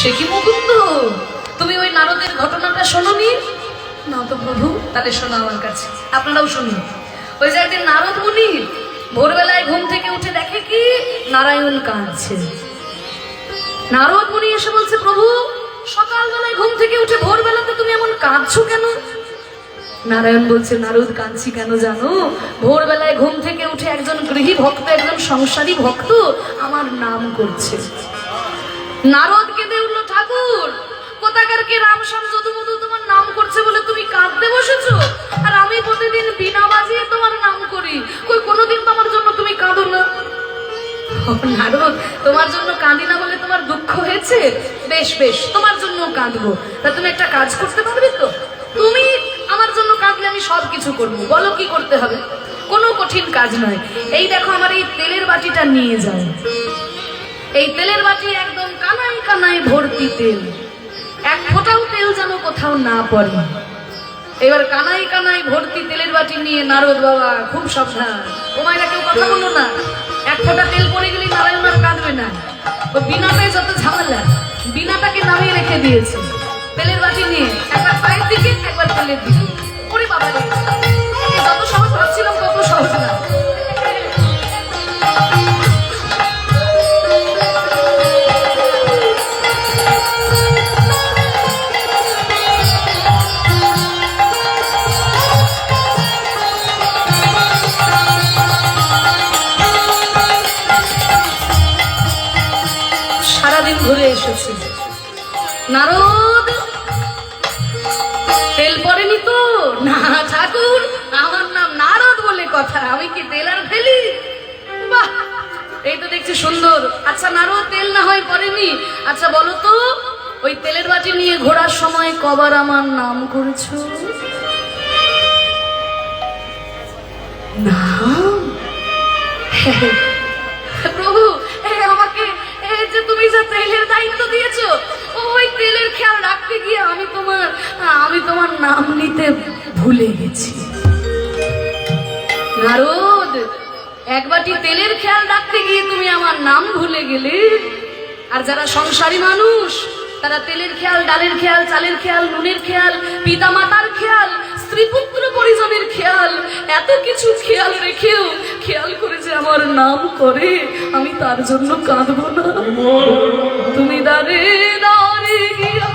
সে কি মুকুন্দ, তুমি ওই নারদের ঘটনাটা শোনোনি? না তো প্রভু। তাহলে শোনো আমার কাছে, আপনারাও শুনুন। ওই যে একদিন নারদ মুনি ভোরবেলায় ঘুম থেকে উঠে দেখে কি নারায়ণ কাঁদছে। নারদ মুনি এসে বলছে, প্রভু সকালবেলায় ঘুম থেকে উঠে ভোরবেলাতে তুমি এমন কাঁদছো কেন? নারায়ণ বলছে, নারদ কাঁদছি কেন জানো? ভোরবেলায় ঘুম থেকে উঠে একজন গৃহী ভক্ত, একজন সংসারী ভক্ত আমার নাম করছে। নারদ কেঁদে উঠলো, ঠাকুর কোথাকার কে রাম শ্যাম যদু মধু তোমার নাম করছে বলে তুমি কাঁদতে বসেছো, আর আমি প্রতিদিন বিনা বাজিয়ে তোমার নাম করি, কই কোনোদিন তোমার জন্য তুমি কাঁদো না? নারদ, তোমার জন্য কাঁদি না বলে তোমার দুঃখ হয়েছে? বেশ বেশ, তোমার জন্য কাঁদবো। তা তুমি একটা কাজ করতে পারবে তো? তুমি আমার জন্য কাঁদলে আমি সব কিছু করবো। বলো কি করতে হবে? কোনো কঠিন কাজ নয়। এই দেখো আমার এই তেলের বাটিটা নিয়ে যাও। এই তেলের বাটি একদম কানায় কানায় ভর্তি তেল, এক ফোঁটাও তেল যেন কোথাও না পড়ে। এবার কানাই কানাই ভর্তি তেলের বাটি নিয়ে নারদ বাবা খুব সাবধান, ও মায়েরা কেউ কথা বললো না। এক ফোঁটা তেল পড়ে গেলে নারায়ণ আর কাঁদবে না। ও বিনাটাই যত ঝামেলা, বিনাটাকে নামিয়ে রেখে দিয়েছে। তেলের বাটি নিয়ে একবার পায়ের দিকে একবার তেলের দিকে। ওরে বাবা রে, যত সহজ ভাবছিলাম তত সহজ না। সারাদিন ঘুরে এসেছি, নারদ তেল পড়েনি তো? না ঠাকুর, আমার নাম নারদ বলে কথা, আমি কি তেল আর ফেলি? বাহ, এই তো দেখছি সুন্দর। আচ্ছা নারদ, তেল না হয় পড়েনি, আচ্ছা বলো তো ওই তেলের বাটি নিয়ে ঘোরার সময় কবার আমার নাম করেছো? নাম? প্রভু আমাকে এই যে তুমি যে তেলের দায়িত্ব দিয়েছো, ওই তেলের খেয়াল রাখতে গিয়ে আমি তোমার নাম নিতে ভুলে গেছি। নারদ, এক বাটি তেলের খেয়াল রাখতে গিয়ে তুমি আমার নাম ভুলে গেলে। আর যারা সংসারী মানুষ তারা তেলের খেয়াল, ডালের খেয়াল, চালের খেয়াল, নুনের খেয়াল, পিতা মাতার খেয়াল, স্ত্রী পুত্র পরিজনের খেয়াল, এত কিছু খেয়াল রেখেও খেয়াল করে যে আমার নাম করে, আমি তার জন্য কাঁদবো না? তুমি দাঁড়ে দাঁড়ে গিয়া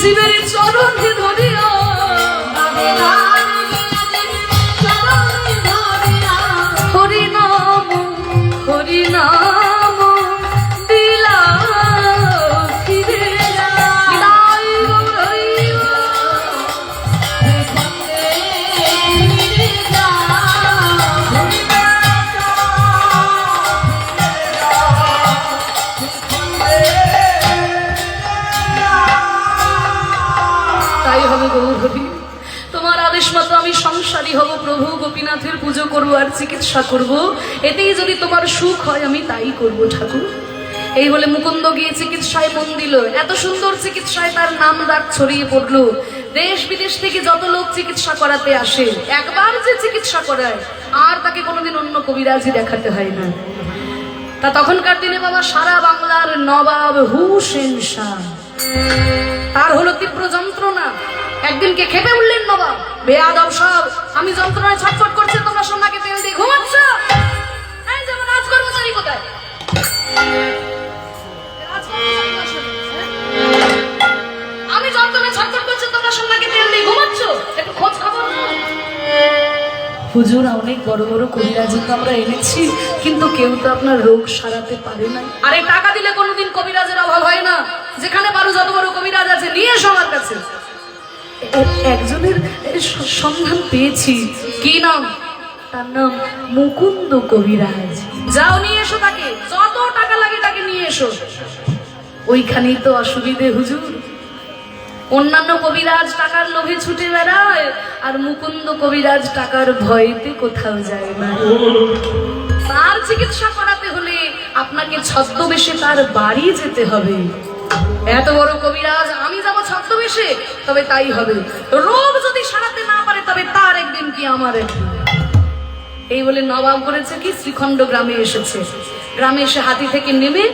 জীবের চরণে ধরিয়া, হরি নাম হরি নাম দিলা ফিরে তোমার আদেশ মতো আমি সংসারী হব প্রভু, গোপীনাথের পুজো করবো আর চিকিৎসা করব, এতেই যদি তোমার সুখ হয় আমি তাই করব ঠাকুর। এই বলে মুকুন্দ গিয়ে চিকিৎসায় মন দিল। এত সুন্দর চিকিৎসায় তার নাম ডাক ছড়িয়ে পড়লো। দেশ বিদেশ থেকে যত লোক চিকিৎসা করাতে আসে, একবার যে চিকিৎসা করায় আর তাকে কোনোদিন অন্য কবিরাজি দেখাতে হয় না। তা তখনকার দিনে বাবা সারা বাংলার নবাব হুসেন শাহ, তার হলো তীব্র যন্ত্রণা। একদিনকে খেপে উঠলেন নবাব, বেয়াদব সব, আমি যন্ত্রণায় ছটফট করছে, তোমরা সোনাকে তেল দিয়ে ঘুমাচ্ছ। এই যেমন রাজ কর্মচারী কোথায়? আমি যন্ত্রণায় ছটফট করছে, তোমরা সোনাকে তেল দিয়ে ঘুমাচ্ছ, একটু খোঁজ খবর নাও। হুজুর, অনেক বড় বড় কবিরাজি তো আমরা এনেছি, কিন্তু কেউ তো আপনার রোগ সারাতে পারে না। আরে টাকা দিলে কোনোদিন কবিরাজের অভাব হয় না। যেখানে পারো যত বড় কবিরাজ আছে নিয়ে এসো আমার কাছে। একজনের সন্ধান পেয়েছি। কি নাম? তার নাম মুকুন্দ কবিরাজ। যাও নিয়ে এসো তাকে, যত টাকা লাগে তাকে নিয়ে এসো। ওইখানেই তো অসুবিধে হুজুর, অন্যান্য কবিরাজ টাকার লোভে ছুটে বেড়ায়, আর মুকুন্দ কবিরাজ টাকার ভয়তে কোথাও যায় না। তার চিকিৎসা করাতে হলে আপনাকে ছদ্মবেশে তার বাড়ি যেতে হবে। এত বড় কবিরাজ, আমি যাব ছদ্মবেশে, তবে তাই হবে। রোগ যদি সারাতে না পারে তবে তার একদিন কি আমার একদিন। এই বলে নবাব করেছে কি, শ্রীখণ্ড গ্রামে এসেছে। গ্রামে এসে হাতি থেকে নেমে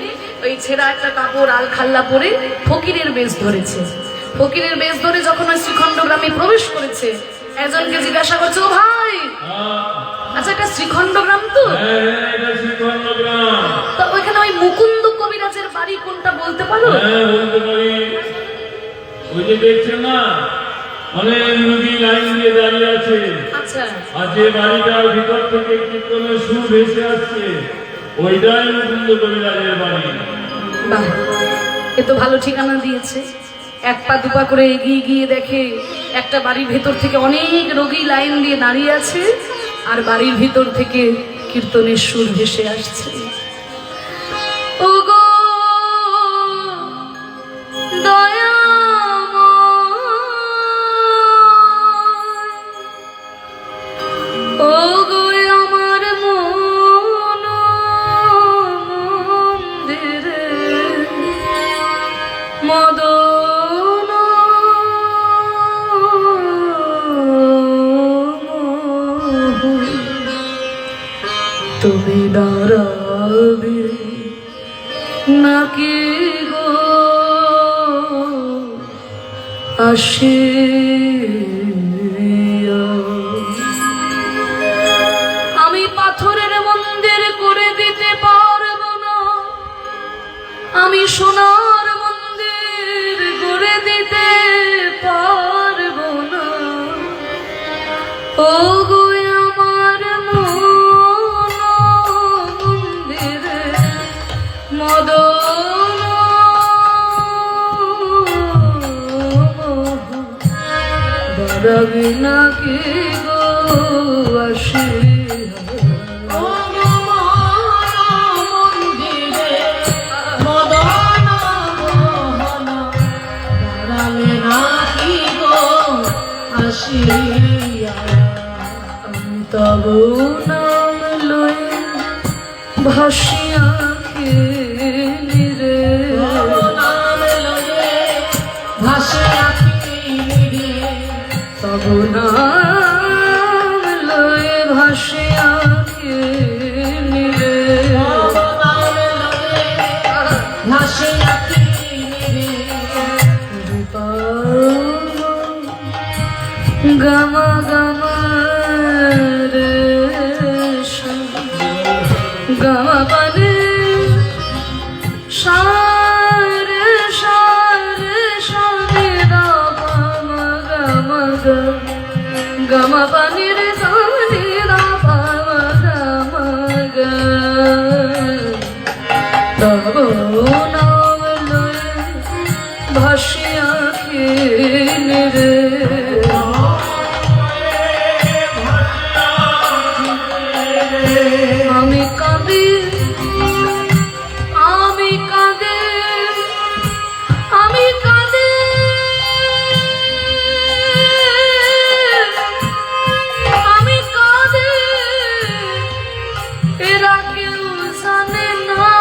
ওই ছেঁড়া একটা কাপড় আল খাল্লা পরে ফকিরের বেশ ধরেছে। ফকিরের বেশ ধরে যখন ওই শ্রীখণ্ড গ্রামে প্রবেশ করেছে, একজনকে জিজ্ঞাসা করছে, ও ভাই, আচ্ছা এটা শ্রীখণ্ড গ্রাম তো? তো ওইখানে ওই মুকুন্দ কবিরাজের বাড়ি কোনটা বলতে পারো? বলতে পারি। ওই যে দেখছেন না অনেক রুগী লাইন দিয়ে দাঁড়িয়ে আছে, আচ্ছা, আর যে বাড়িটার ভিতর থেকে কীর্তনের সুর ভেসে আসছে ওইটাই মুকুন্দ কবিরাজের বাড়ি। বাহ, এ তো ভালো ঠিকানা দিয়েছে। এক পা দুপা করে এগিয়ে গিয়ে দেখে একটা বাড়ির ভেতর থেকে অনেক রোগী লাইন দিয়ে দাঁড়িয়ে আছে, আর বাড়ির ভিতর থেকে কীর্তনের সুর ভেসে আসছে। ওগো দয়াময়, ওগো আমার মন মন্দিরে মদন মোহন, তুমি দাঁড়াবে নাকি গো আসিয়া? আমি পাথরের মন্দির করে দিতে পারবো না, আমি সোনার মন্দির করে দিতে পারবো না। ও গো আমার মন মন্দিরে মদন দাঁড়াবে নাকি গো আসিয়া? আমি তব নাম লয়ে ভাসিয়া খেলি রে, তব নাম লয়ে ভাসিয়া খেলি রে, গামা গামা রে গামা পানে সারে সারে সারে গামা গামা গামা পানে রে সারে গামা গামা গা, তব নাম লয়ে ভাসিয়া খেলি রে। আমি কাঁদি, আমি কাঁদে, আমি কাঁদে, আমি কাঁদে, এরা কেউ জানে না,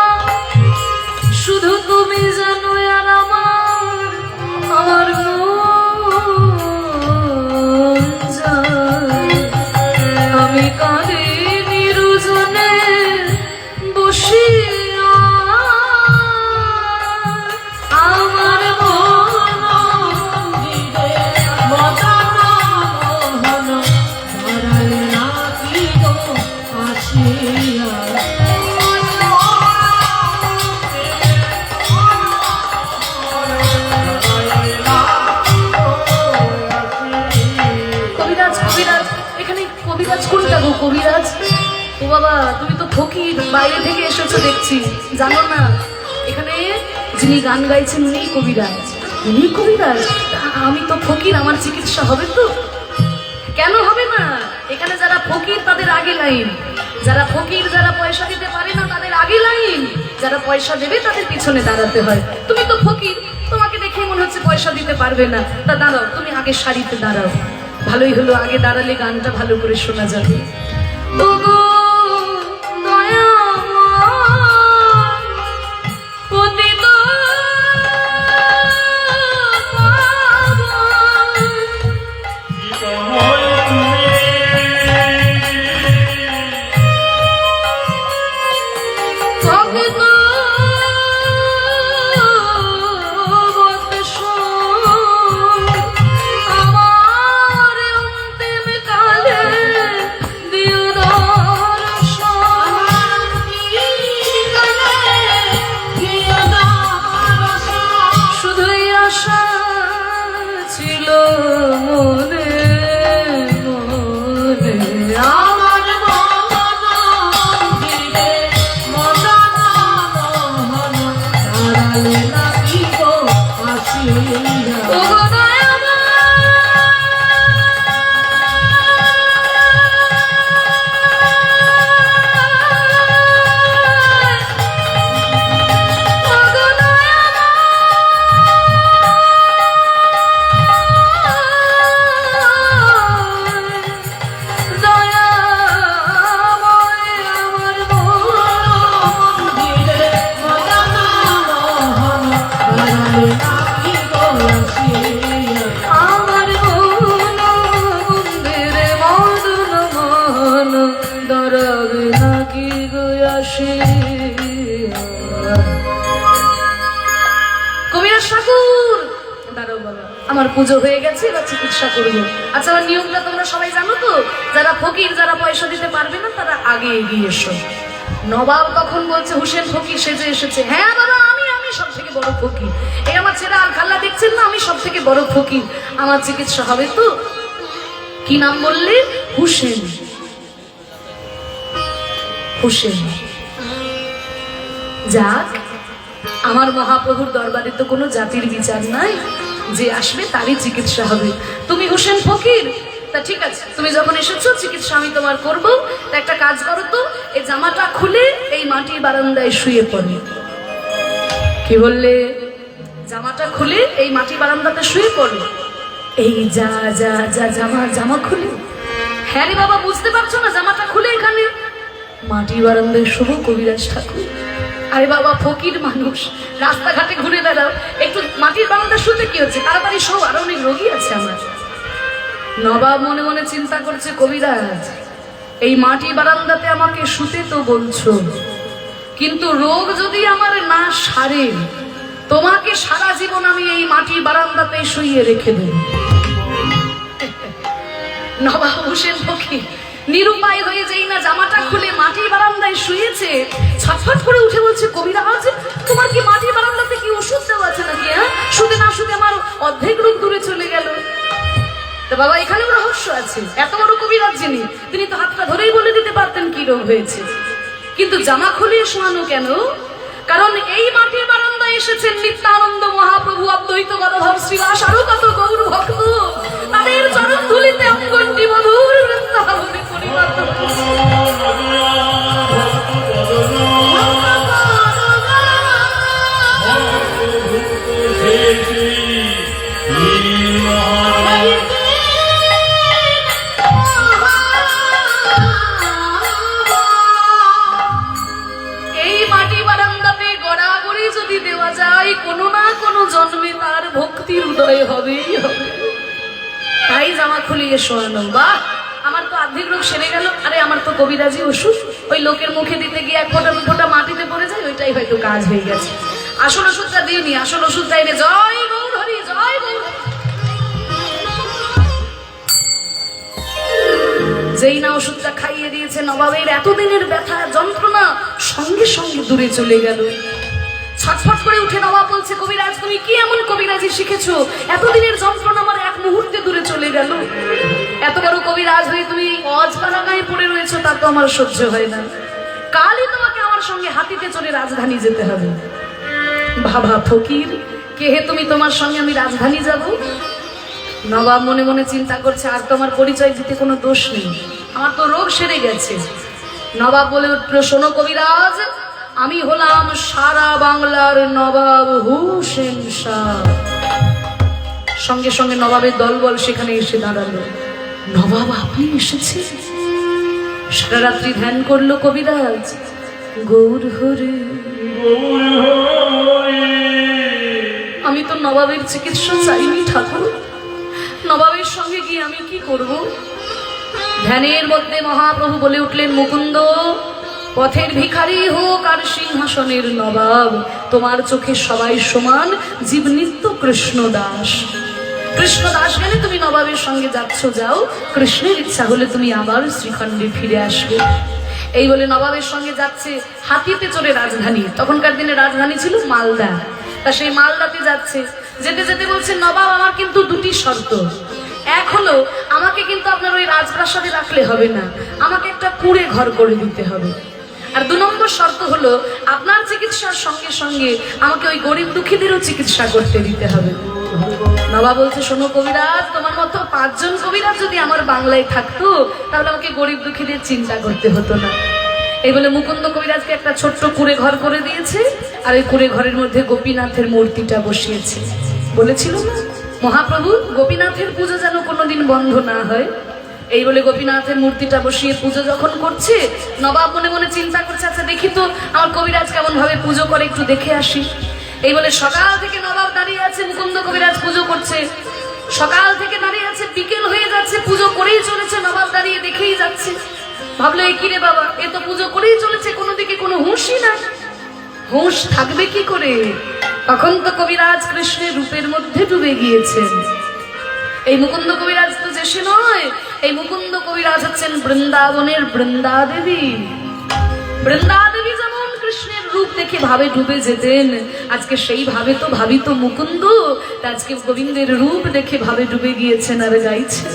শুধু তুমি জানো আর আমার মন যায়। আমি কাঁদি নিরুজনে বসিয়া, আমার মন মদন মোহন দাঁড়ালে নাকি গো আসিয়া? কবিরাজ, কবিরাজ, এখানে কবিরাজ কোনটা গো? কবিরাজ, ও বাবা, তুমি তো ফকির, বাইরে থেকে এসেছো দেখছি, জানো না এখানে যিনি গান গাইছেন উনি কবিরাজ? উনি কবিরাজ? আমি তো ফকির, আমার চিকিৎসা হবে তো? কেন হবে না? এখানে যারা ফকির তাদের আগে লাইন, যারা ফকির যারা পয়সা দিতে পারে না তাদের আগে লাইন, যারা পয়সা দেবে তাদের পিছনে দাঁড়াতে হয়। তুমি তো ফকির, তোমাকে দেখে মনে হচ্ছে পয়সা দিতে পারবে না, তা দাঁড়াও, তুমি আগে সারিতে দাঁড়াও। ভালোই হলো, আগে দাঁড়ালে গানটা ভালো করে শোনা যাবে। ওগো দয়াময়, পতিত পাবন, আসে। কবিরাজ ঠাকুর দাঁড়াও বাবা, আমার পুজো হয়ে গেছে, এবার চিকিৎসা করবো। আচ্ছা, আমার নিয়মটা তোমরা সবাই জানো তো? যারা ফকির, যারা পয়সা দিতে পারবে না, তারা আগে এগিয়ে এসো। নবাব তখন বলছে, হুসেন ফকির সেজে এসেছে। হ্যাঁ বাবা, আমি সব থেকে বড় ফকির। এই আমার ছেলে আর খাল্লা দেখছেন না, আমি সব থেকে বড় ফকির। আমার চিকিৎসা হবে তো? কি নাম বললে? হুসেন। হুসেন। যাক, আমার মহাপ্রভুর দরবারে তো কোনো জাতির বিচার নাই, যে আসবে তারই চিকিৎসা হবে। তুমি হুসেন ফকির, তা ঠিক আছে, তুমি যখন এসেছো চিকিৎসা আমি তোমার করব। তা একটা কাজ করো তো, এই জামাটা খুলে এই মাটির বারান্দায় শুয়ে পড়ে। কি বললে? জামাটা খুলে এই মাটি বারান্দাতে শুয়ে পড়ে। এই যা যা যা জামা খুলে। হ্যাঁ রে বাবা, বুঝতে পারছো না? জামাটা খুলে এখানে মাটি বারান্দায় শুভ কবিরাজ ঠাকুর। আরে বাবা, ফকির মানুষ, রাস্তাঘাটে ঘুরে বেড়াও, একটু মাটির বারান্দা শুতে কি হচ্ছে? তাড়াতাড়ি সব, আরো অনেক রোগী আছে আমার। নবাব মনে মনে চিন্তা করছে, কবিরাজ এই মাটি বারান্দাতে আমাকে শুতে তো বলছো, কিন্তু রোগ যদি আমার না সারে, তোমাকে সারা জীবন আমি এই মাটির বারান্দাতে শুইয়ে রেখে দেব। নবাব হুসেন ফকির নিরুপায় হয়ে যেই না জামাটা খুলে মাটির বারান্দায় শুয়েছে, ছটফট করে উঠে বলছে, কবিরাজ তোমার কি মাটির বারান্দাতে কি ওষুধ দেওয়া আছে নাকি? হ্যাঁ, শুতে না শুতে আমার অর্ধেক রোগ দূরে চলে গেল। তো বাবা, এখানেও রহস্য আছে। এত বড় কবিরাজ যিনি, তিনি তো হাতটা ধরেই বলে দিতে পারতেন কি রোগ হয়েছে, কিন্তু জামা খুলিয়ে শোয়ানো কেন? কারণ এই মাটির বারান্দায় এসেছেন নিত্যানন্দ মহাপ্রভু, অদ্বৈত গদাধর শ্রীবাস, আরো কত গৌর ভক্ত। তাদের চরণ ধুলিতে অঙ্গনটি মধুর বৃন্দাবনে পরিণত হয়েছে। কোনো না কোনো জন্মে তার ভক্তির উদয় হবেই হবে। তাই জামা খুলিয়ে শোয়ানো। বাহ, আমার তো অর্ধেক রোগ সেরে গেল। আরে আমার তো কবিরাজি ওষুধ, ওই লোকের মুখে দিতে গিয়ে এক ফোঁটা দু ফোঁটা মাটিতে পড়ে যায়, ওইটাই হয়তো কাজ হয়ে গেছে। আসল ওষুধটা দিইনি, আসল ওষুধটা এনে জয় গৌর হরি, জয় গৌর। যেই না ওষুধটা খাইয়ে দিয়েছে, নবাবের এতদিনের ব্যথা যন্ত্রণা সঙ্গে সঙ্গে দূরে চলে গেল। ছটফট করে উঠে নবাব বলছে, কবিরাজ তুমি কি এমন কবিরাজি শিখেছো? এতদিনের যন্ত্রণা আমার এক মুহূর্তে দূরে চলে গেল। এত বড় কবিরাজ হয়ে তুমি অজপাড়াগাঁয়ে পড়ে রয়েছো, তা তো আমার সহ্য হয় না। কালই তোমাকে আমার সঙ্গে হাতিতে চড়ে রাজধানী যেতে হবে। বাবা ফকির, কে হে তুমি? তোমার সঙ্গে আমি রাজধানী যাব? নবাব মনে মনে চিন্তা করছে, আর তো আমার পরিচয় দিতে কোনো দোষ নেই, আমার তো রোগ সেরে গেছে। নবাব বলে উঠল, শোনো কবিরাজ, আমি হলাম সারা বাংলার নবাব হুসেন শাহ। সঙ্গে সঙ্গে নবাবের দলবল সেখানে এসে দাঁড়ালো। নবাব আপনি এসেছেন? সারা রাত্রি ধ্যান করলো কবিরাজ, গৌর হরে। আমি তো নবাবের চিকিৎসা চাইনি ঠাকুর, নবাবের সঙ্গে গিয়ে আমি কি করব? ধ্যানের মধ্যে মহাপ্রভু বলে উঠলেন, মুকুন্দ, পথের ভিখারি হোক আর সিংহাসনের নবাব, তোমার চোখে সবাই সমান, জীব নিত্য কৃষ্ণ দাস। কৃষ্ণ দাস গেলে তুমি নবাবের সঙ্গে যাচ্ছ, যাও, কৃষ্ণের ইচ্ছা হলে তুমি আবার শ্রীখণ্ডে ফিরে আসবে। এই বলে নবাবের সঙ্গে যাচ্ছে হাতিতে চড়ে রাজধানী। তখনকার দিনে রাজধানী ছিল মালদা। তা সেই মালদাতে যাচ্ছে, যেতে যেতে বলছে, নবাব আমার কিন্তু দুটি শর্ত। এক হলো, আমাকে কিন্তু আপনার ওই রাজপ্রাসাদে রাখলে হবে না, আমাকে একটা কুঁড়ে ঘর করে দিতে হবে। আর দু নম্বর শর্ত হলো, আপনার চিকিৎসার সঙ্গে সঙ্গে আমাকে ওই গরিব দুঃখীদেরও চিকিৎসা করতে দিতে হবে। নবাব বলছে, শোনো কবিরাজ, তোমার মতো 5 জন কবিরাজ যদি আমার বাংলায় থাকতো, তাহলে আমাকে গরিব দুঃখীদের চিন্তা করতে হতো না। এই বলে মুকুন্দ কবিরাজকে একটা ছোট্ট কুঁড়ে ঘর করে দিয়েছে, আর ওই কুঁড়ে ঘরের মধ্যে গোপীনাথের মূর্তিটা বসিয়েছে। বলেছিল না মহাপ্রভু, গোপীনাথের পুজো যেন কোনোদিন বন্ধ না হয়। এই বলে গোপীনাথের মূর্তিটা বসিয়ে পুজো যখন করছে, নবাব মনে মনে চিন্তা করছে, আচ্ছা দেখি তো আমার কবিরাজ কেমন ভাবে পুজো করে, একটু দেখে আসি। এই বলে সকাল থেকে নবাব দাঁড়িয়ে আছে, মুকুন্দ কবিরাজ পুজো করছে। সকাল থেকে দাঁড়িয়ে আছে, বিকেল হয়ে যাচ্ছে, পুজো করেই চলেছে, নবাব দাঁড়িয়ে দেখেই যাচ্ছে। ভাবলো, এ কি রে বাবা, এ তো পুজো করেই চলেছে, কোনো দিকে কোনো হুঁশ থাকবে কি করে? তখন তো কবিরাজ কৃষ্ণের রূপের মধ্যে ডুবে গিয়েছেন। এই মুকুন্দ কবিরাজ তো যে সে নয়, এই মুকুন্দ কবিরাজ হচ্ছেন বৃন্দাবনের বৃন্দা দেবী। বৃন্দা দেবী যেমন কৃষ্ণের রূপ দেখে ভাবে ডুবে যেতেন, আজকে সেই ভাবে তো ভাবিত মুকুন্দ আজকে গোবিন্দের রূপ দেখে ভাবে ডুবে গিয়েছেন আর গাইছেন,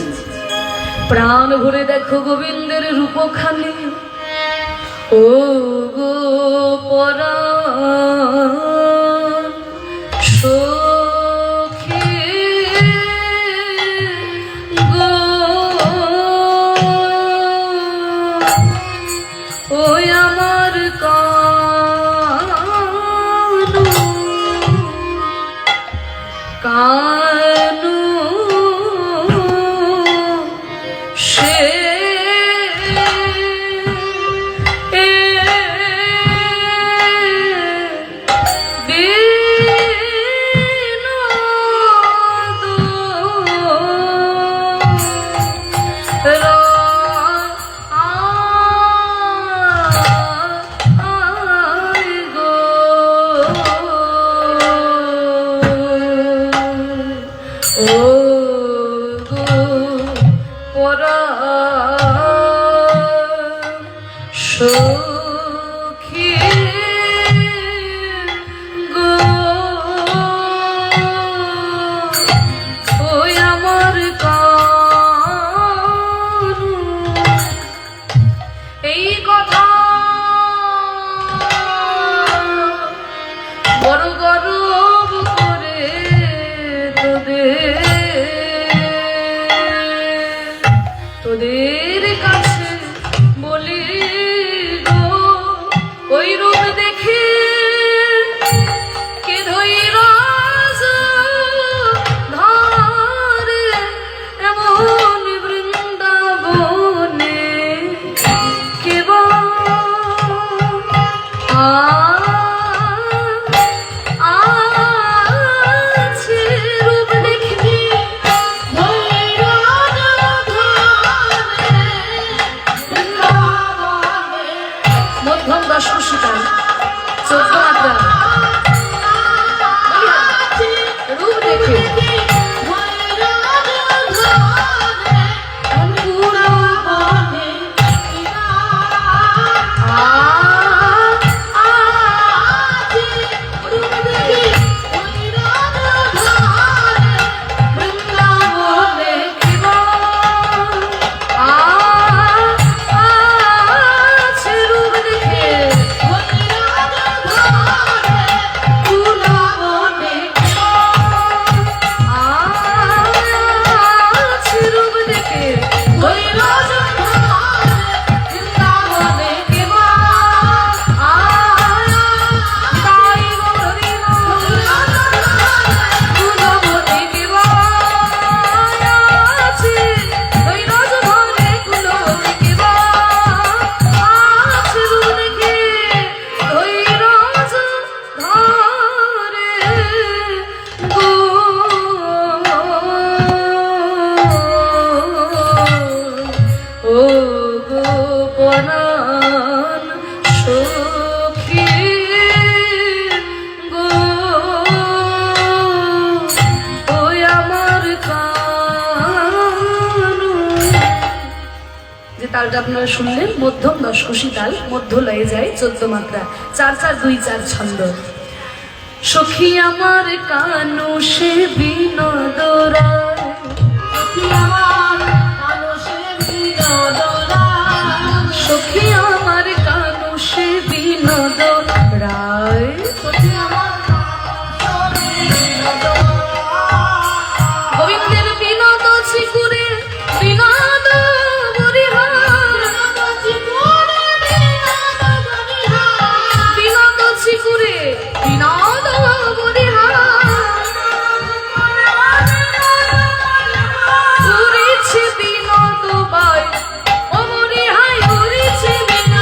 প্রাণ ভরে দেখো গোবিন্দের রূপখানি, ও গো পরাণ সখী গো, ওই আমার কানু সে সখী গো, ওই আমার কানু। এই কথা বড় গর্ব করে তোদের কাছে বলি গো, ওই রূপ দেখে কে ধৈরাজ ধরে এমন বৃন্দাবনে কেবল আছে রূপ দেখবি মধ্যম দশম শিকার 14 মাত্রা রূপ দেখে তালটা আপনারা শুনলেন মধ্যম দশকোষী তাল, মধ্য লয়ে যায় 14 মাত্রা, 4-4-2-4 ছন্দ। সখী আমার কানু সে বিনোদ রায়, সখী আমার কানু সে বিনোদ রায়, গোবিন্দের বিনোদ ছিকুরে বিনোদ করে বিনোদ করেছে বিনোদ বাই ও মরিহাই করেছে বিনোদ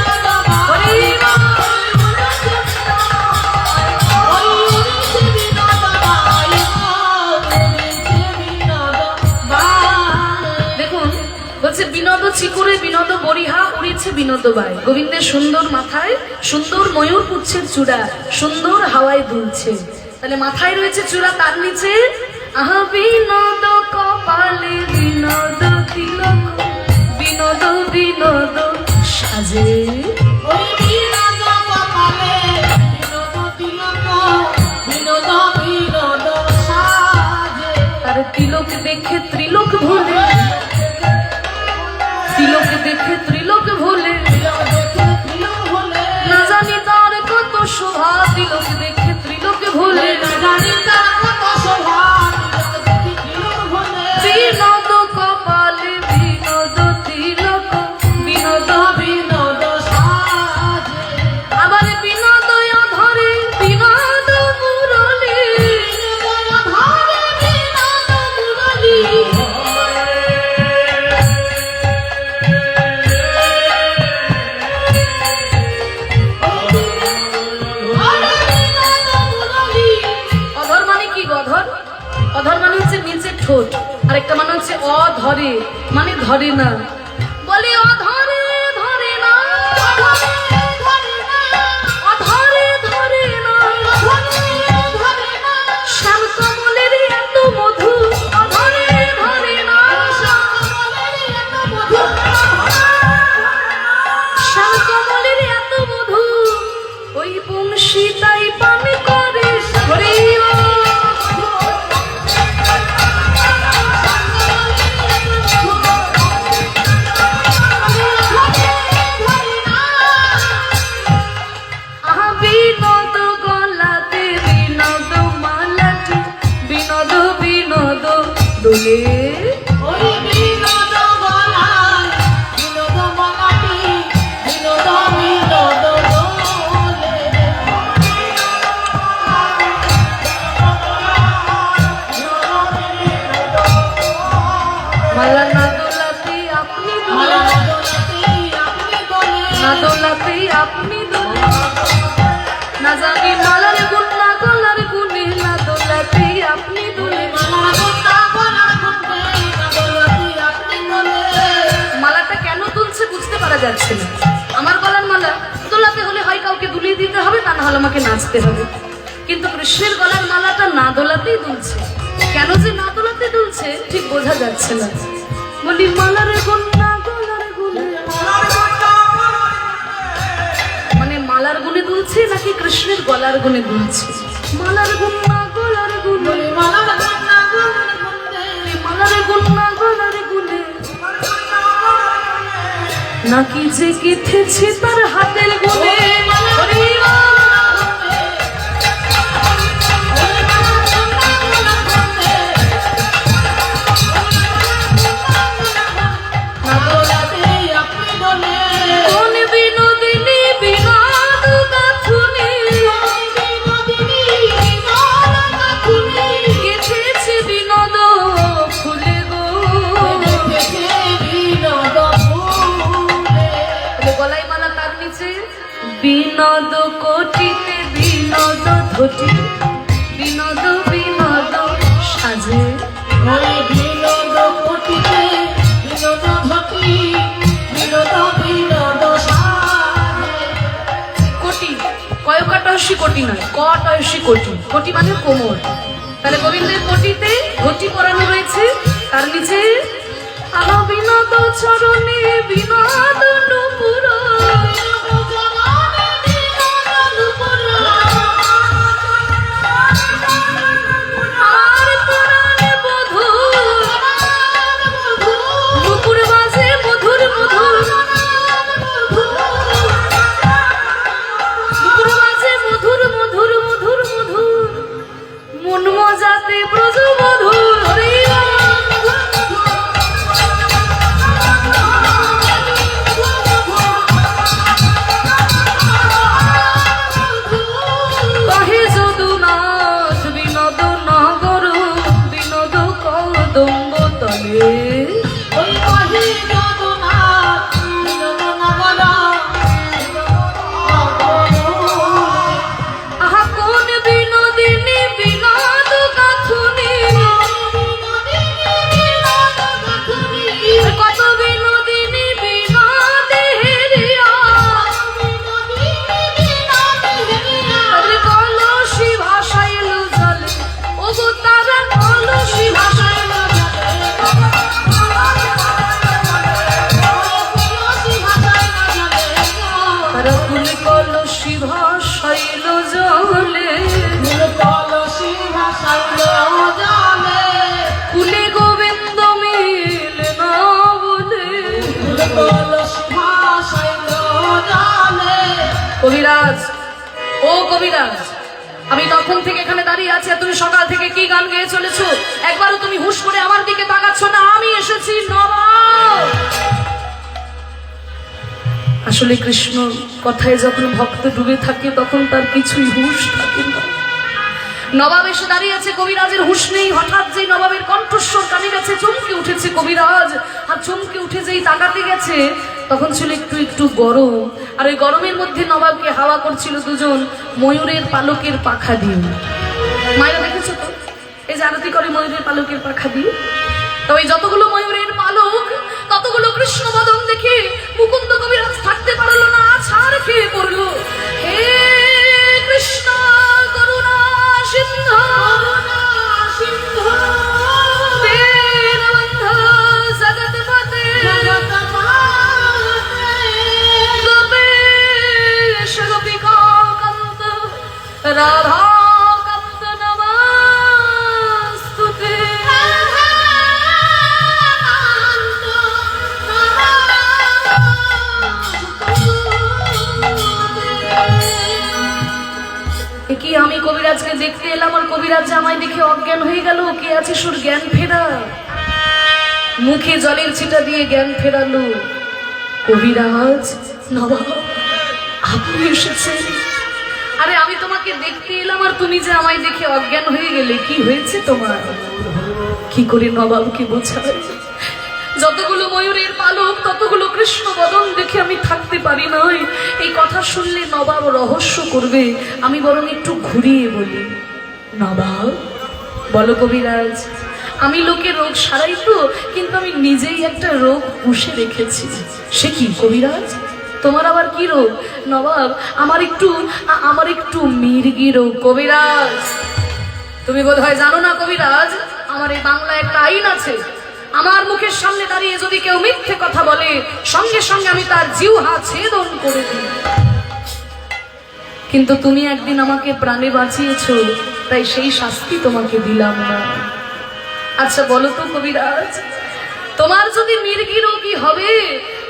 বিনোদবাই। গোবিন্দের সুন্দর মাথায় সুন্দর ময়ূর পুচ্ছের চূড়া, সুন্দর হাওয়ায় দুলছে। তাহলে মাথায় রয়েছে চূড়া, তার নিচে আহা বিনোদ কপালে বিনোদ তিলক, বিনোদ বিনোদ সাজে। ওই বিনোদ কপালে বিনোদ তিলক, বিনোদ বিনোদ সাজে। তার তিলক দেখে ত্রিলোক ভুলে, তিলক দেখে ত্রিলোক ভুলে, তিলক দেখে তিলক ভুলে, না জানি তার কত শোভা। তিলক দেখে ত্রিলোক ভুলে, না জানি তার কত শোভা। তিলক দেখে তিলক ভুলে, বিনোদ কপালে বিনোদ তিলক, বিনোদ বিনোদ সাজে। আবার বিনোদ ধরে বিনোদ মুরলী, বিনোদ ধরে বিনোদ মুরলী, ধরে বিনোদ মুরলী। অধর মানে কি গো? অধর, অধর মানে হচ্ছে নিচের ঠোঁট, আর একটা মানে হচ্ছে অধরে, মানে ধরে না। বলে অধরে ধরে না, অধরে ধরে না, শ্যাম কমলের এত মধু, অধরে ধরে না, শ্যাম কমলের এত মধু, ওই বংশী তাই পান করে। হরি ও আহা বিনোদ গলাতে বিনোদ মালাটি, বিনোদ বিনোদ দোলে। ওই বিনোদ গলায় বিনোদ মালাটি, বিনোদ বিনোদ দোলে। মালা না দোলাতে আপনি মালা দোলে, দোলাতে আপনি দোলে, না দোলাতে আপনি দোলে। না জানি মালার গুণ না গলার গুণে, না দোলাতে আপনি দোলে। মালা দোলা গলার গুণে, না দোলাতে আপনি দোলে। মালাটা কেন দুলছে বুঝতে পারা যাচ্ছে না। আমার গলার মালা দোলাতে হলে হয় কাউকে দুলিয়ে দিতে হবে, তা না হলে আমাকে নাচতে হবে। কিন্তু কৃষ্ণের গলার মালাটা না দোলাতেই দুলছে। কেন যে না দোলাতে দুলছে ঠিক বোঝা যাচ্ছে না। বলি মালার গুণ না গলার গুণে, মানে মালার গুণে দুলছে নাকি কৃষ্ণের গলার গুণে দুলছে? মালার গুণ না গলার গুণে, বলি মালার গুণা গলার গুণে, মালার গুণ না গলার গুণে, নাকি যে কেটেছে তার হাতের গুণে। হরি ও না দোলাতে আপনি দোলে। কোন বিনোদিনী বিনোদ গাথুনি, বিনোদিনী বিনোদ গাথুনি, কেটেছে বিনোদ ফুলে গো। দেখেছে বিনোদ ফুলে। গলায় মালা, তার নিচে বিনোদ কোটিতে বিনোদ ধটি, বিনোদ বিনোদ সাজে। ওই বিনোদ কোটিতে বিনোদ ঘটি, বিনোদ বিনোদ সাজে। কোটি কয়কাটসী কোটি নয়, কটসী কোটি। কোটি মানে কোমর। তাহলে গোবিন্দের কোটিতে ঘটি পরানো রয়েছে, তার নিচে আলো বিনোদ চরণে বিনোদ নুপুর, বিনোদ জননী বিনোদ নুপুর, আর পুরাণে বধূ নুপুর বাজে মধুর মধুর, নুপুর বাজে মধুর মধুর মধুর মধুর, মন মজাতে ব্রজ মধুর। হরি ও কলসি ভাসাইল জলে, ফুল কলসি ভাসাইল জলে, কুলে গোবিন্দ মিল না বলে। ফুল কলসি ভাসাইল জলে। কবিরাজ, ও কবিরাজ, আমি তখন থেকে এখানে দাঁড়িয়ে আছি আর তুমি সকাল থেকে কি গান গেয়ে চলেছো? একবারও তুমি হুশ করে আমার দিকে তাকাচ্ছ না। আমি এসেছি নবাব। আসলে কৃষ্ণ কথায় যখন ভক্ত ডুবে থাকে তখন তার কিছুই হুশ থাকে না। নবাব এসে দাঁড়িয়ে আছে, কবিরাজের হুশ নেই। হঠাৎ যেই নবাবের কণ্ঠস্বর কানে গেছে, চমকে উঠেছে কবিরাজ। আর চমকে উঠে যেই তাকাতে গেছে তখন ছিল একটু একটু গরম, আর ওই গরমের মধ্যে নবাবকে হাওয়া করছিল দুজন ময়ূরের পালকের পাখা দিয়ে। মায়েরা দেখেছো তো, এই যে আরতি করে ময়ূরের পালকের পাখা দিয়ে। তবে যতগুলো ময়ূরের পালক ততগুলো কৃষ্ণ বদন দেখে মুকুন্দ কবিরাজ থাকতে পারলো না, ছাড় খেয়ে পড়লো। হে কৃষ্ণ করুণা সিন্ধু, করুণা সিন্ধু, দীনবন্ধু জগৎপতে, জগৎপতে, গোপেশ গোপিকা কান্ত রাধা কান্ত নমস্তুতে। কি আমি কবিরাজকে দেখতে এলাম আর কবিরাজ আমায় দেখে অজ্ঞান হয়ে গেল। কে আছে সুর জ্ঞান ফেরা? মুখে জলের ছিটা দিয়ে জ্ঞান ফেরালো। কবিরাজ, নবাব, আপনি এসেছেন? আরে আমি তোমাকে দেখতে এলাম আর তুমি যে আমায় দেখে অজ্ঞান হয়ে গেলে, কি হয়েছে তোমার? কি করে নবাবকে বোঝায়? যতগুলো ময়ূরের পালক ততগুলো কৃষ্ণ বদন দেখে আমি থাকতে পারি নাই। এই কথা শুনলে নবাব রহস্য করবে, আমি বরং একটু ঘুরিয়ে বলি। নবাব, বলো কবিরাজ, আমি লোকের রোগ সারাই তো, কিন্তু আমি নিজেই একটা রোগ পুষে রেখেছি। সে কি কবিরাজ? তোমার আবার কি রোগ? নবাব, আমার একটু মির্গি রোগ কবিরাজ। তুমি বোধহয় জানো না কবিরাজ, আমার এই বাংলায় একটা আইন আছে। আমার মুখের সামনে দাঁড়িয়ে যদি কেউ মিথ্যে কথা বলে, সঙ্গে সঙ্গে আমি তার জিহ্বা ছেদন করে দিই। কিন্তু তুমি একদিন আমাকে প্রাণে বাঁচিয়েছো, তাই সেই শাস্তি তোমাকে দিলাম না। আচ্ছা বলো তো কবিরাজ, তোমার যদি মির্গি রোগী হবে,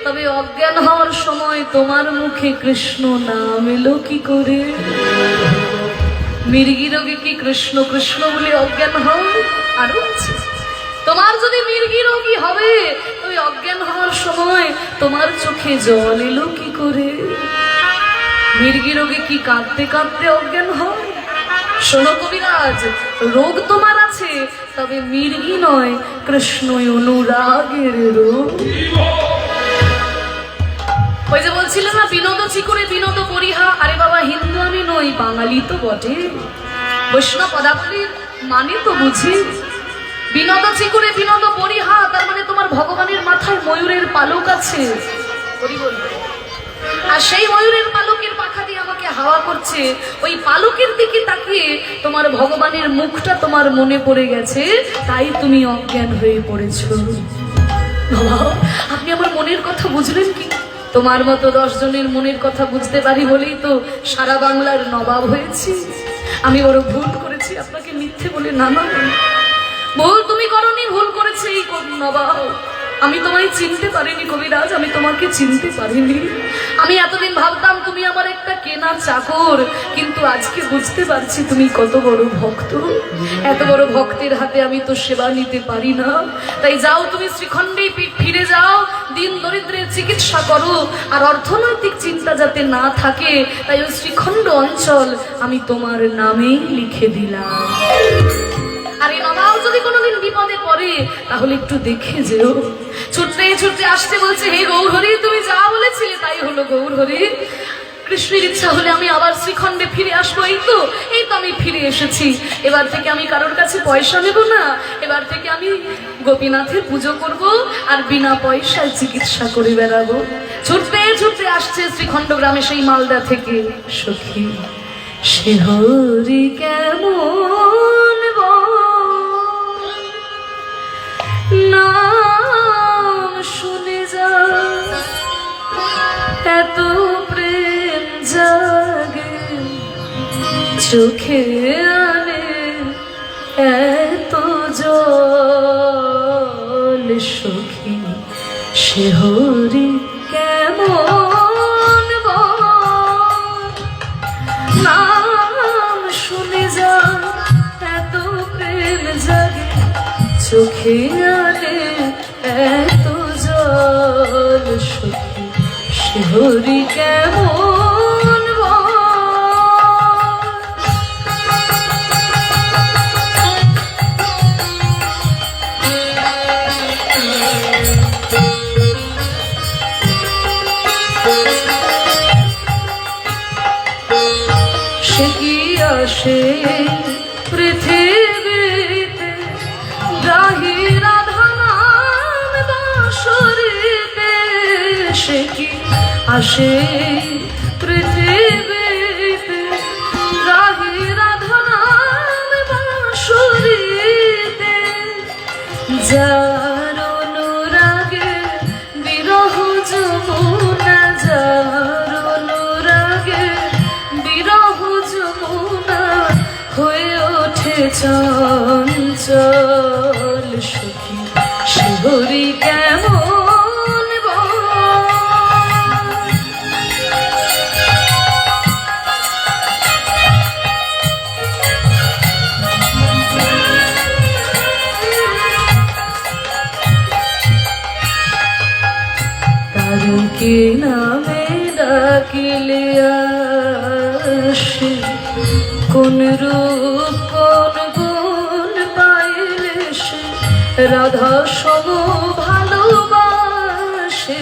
তবে অজ্ঞান হওয়ার সময় তোমার মুখে কৃষ্ণ নাম এলো কি করে? মির্গি রোগী কি কৃষ্ণ কৃষ্ণ বলে অজ্ঞান হয়? আরো আছে, তোমার যদি মির্গি রোগী হবে, তবে অজ্ঞান হওয়ার সময় তোমার চোখে জল এলো কি করে? মির্গি রোগী কি কাঁদতে কাঁদতে অজ্ঞান হয়? শোনো কবিরাজ, রোগ তোমার আছে, তবে মির্গি নয়, কৃষ্ণ অনুরাগের রোগ। ওই যে বলছিল না, বিনোদ চিকুরে বিনোদ পরিহা। আরে বাবা, হিন্দু আমি নই, বাঙালি তো বটে। বৈষ্ণব পদাবলীর মানে তো বুঝি। বিনোদ চিকুরে বিনোদ পরিহা, তার মানে তোমার ভগবানের মাথায় ময়ূরের পালক আছে। আর সেই ময়ূরের পালকের পাখা দিয়ে আমাকে হাওয়া করছে। ওই পালকের দিকে তাকিয়ে তোমার ভগবানের মুখটা তোমার মনে পড়ে গেছে, তাই তুমি অজ্ঞান হয়ে পড়েছো। বাবা, আপনি আমার মনের কথা বুঝলেন কি? তোমার মতো 10 জনের মনের কথা বুঝতে পারি বলেই তো সারা বাংলার নবাব হয়েছি। আমি বড় ভুল করেছি আপনাকে মিথ্যে বলে নামাবো। ভুল তুমি করনি, ভুল করেছে এই নবাব। আমি তোমায় চিনতে পারিনি কবিরাজ, আমি তোমাকে চিনতে পারিনি। আমি এতদিন ভাবতাম তুমি আমার একটা কেনা চাকর, কিন্তু আজকে বুঝতে পারছি তুমি কত বড় ভক্ত। এত বড় ভক্তের হাতে আমি তো সেবা নিতে পারি না। তাই যাও, তুমি শ্রীখণ্ডেই ফিরে যাও, দিন দরিদ্রের চিকিৎসা করো। আর অর্থনৈতিক চিন্তা যাতে না থাকে, তাই ওই শ্রীখণ্ড অঞ্চল আমি তোমার নামেই লিখে দিলাম। আর এই নবাব যদি কোনোদিন বিপদে পড়ে, তাহলে একটু দেখে যেও। ছুটতে ছুটতে আসতে বলছে, হে গৌরহরি, তুমি যা বলেছিলে তাই হলো গৌরহরি। কৃষ্ণের ইচ্ছা হলে আমি আবার শ্রীখণ্ডে ফিরে আসবো। এই তো আমি ফিরে এসেছি। এবার থেকে আমি কারোর কাছে পয়সা নেব না। এবার থেকে আমি গোপীনাথের পুজো করব আর বিনা পয়সায় চিকিৎসা করে বেড়াবো। ছুটতে ছুটতে আসছে শ্রীখণ্ড গ্রামে সেই মালদা থেকে সখী। সে হরি কেমন নাম শুনে যা, এত প্রেম জাগে চোখে আনে এত জল সখী সে হরি কেমন বল? নাম শুনে যা এত প্রেম জাগে চোখে আনে এত জল সখী সে হরি কেমন বল? সে কি আসে পৃথিবীতে রাহি রাধা নাম বাঁশরীতে? সে কি আসে পৃথিবীতে রাহি রাধা নাম বাঁশরীতে? যার অনুরাগে বিরহ যমুনা, যার অনুরাগে বিরহ যমুনা হয়ে ওঠে চঞ্চল সখী সে হরি কেমন বল? তারকে নামে ডাকিলে আসে কোন রূপ কোন গুণ পাইলে সে রাধা সম ভালোবাসে?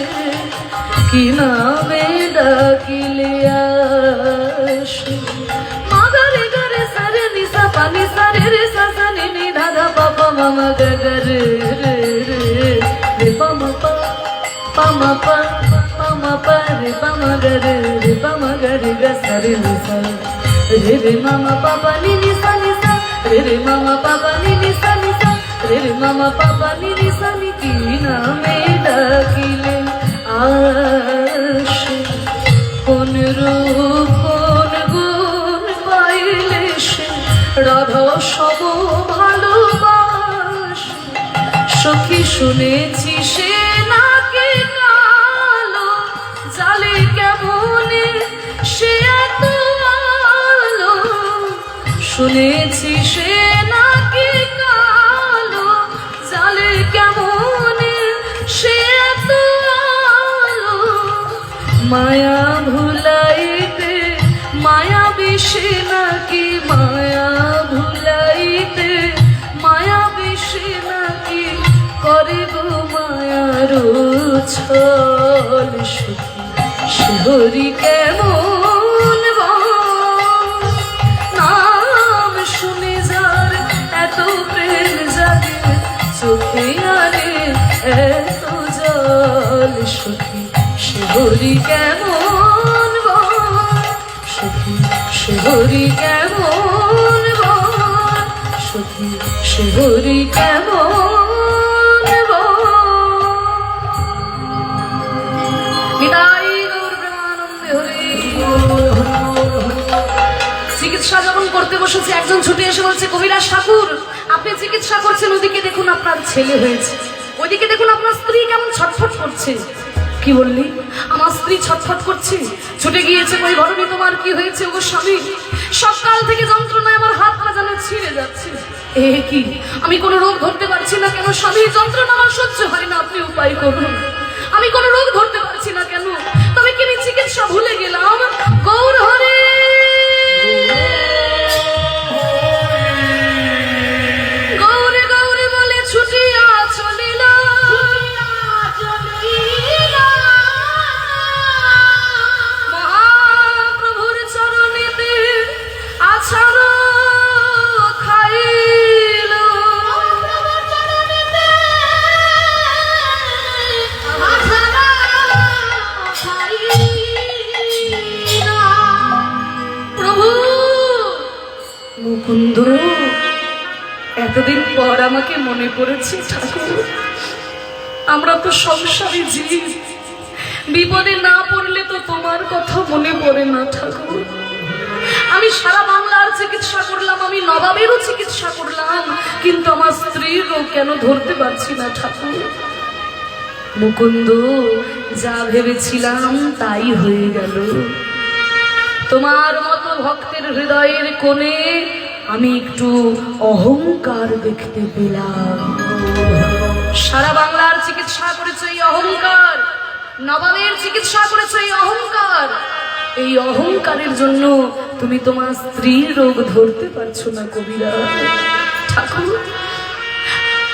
কি নামে ডাকিলে আসে? মাগারে গারে সারে নিসা পানি সারে রে সা নি নি ধাধা পাপা মামা গগরে রে রে রে পামা পা পামা পা পামা পা রে পামা গরে রে পামা গরে গ সারে নিসা রে রে মামা পাপা নি নিসা নিসা রে রে মামা পাপা নি নিসা নিসা রে রে মামা পাপা নি নিসা নি। কি নামে ডাকিলে আসে কোন রূপ কোন গুণ পাইলে সে রাধা সব ভালোবাসে? সখী শুনেছি সে নাকি কালো জালে কেমনে সে এত আলো? শুনেছি সে নাকি কালো জালে কেমনে সে এত আলো? মায়া ভুলাইতে মায়া বিষে নাকি, মায়া ভুলাইতে মায়া বিষে নাকি করে গো মায়ার ছল সখী সে হরি কেমন বল? নাম শুনে যার এত প্রেম জাগে চোখে আনে এত জল সখী সে হরি কেমন বল? সখী সে হরি কেমন বল? সখী সে হরি কেমন বল? নিতাই গৌর প্রেমানন্দে হরি বল। চিকিৎসা যখন করতে বসেছে একজন ছুটে এসে বলছে, কবিরাজ ঠাকুর আপনি চিকিৎসা করছেন, ওদিকে দেখুন আপনার ছেলে হয়েছে, ওইদিকে দেখুন আপনার স্ত্রী কেমন ছটফট করছে। কি বললি? আমার স্ত্রী ছটফট করছে? ছুটে গিয়েছে, ওই ঘটনি তোমার কি হয়েছে? ও স্বামী সকাল থেকে যন্ত্রণায় আমার হাত পা যেন ছিঁড়ে যাচ্ছে। এ কি, আমি কোনো রোগ ধরতে পারছি না কেন স্বামী? যন্ত্রণা আমার সহ্য হয় না, আপনি উপায় করুন। আমি কোনো রোগ ধরতে পারছি না কেন? তবে কি আমি চিকিৎসা ভুলে গেলাম? গৌর হরে গৌরে গৌরে বলে ছুটিয়া চলিল, মহাপ্রভুর চরণেতে আছাড় খাইল। প্রভু মুকুন্দ, এতদিন পর আমাকে মনে পড়েছে ঠাকুর। আমরা তো সংসারী জীব, বিপদে না পড়লে তো তোমার কথা মনে পড়ে না ঠাকুর। আমি সারা বাংলার চিকিৎসা করলাম, আমি নবাবেরও চিকিৎসা করলাম, কিন্তু আমার স্ত্রীর রোগ কেন ধরতে পারছি না ঠাকুর। মুকুন্দ, যা ভেবেছিলাম তাই হয়ে গেল। তোমার মতো ভক্তের হৃদয়ের কোণে আমি একটু অহংকার দেখতে পেলাম। সারা বাংলার চিকিৎসা করেছো এই অহংকার, নবাবের চিকিৎসা করেছো এই অহংকার। এই অহংকারের জন্য তুমি তোমার স্ত্রীর রোগ ধরতে পারছো না কবিরা। ঠাকুর,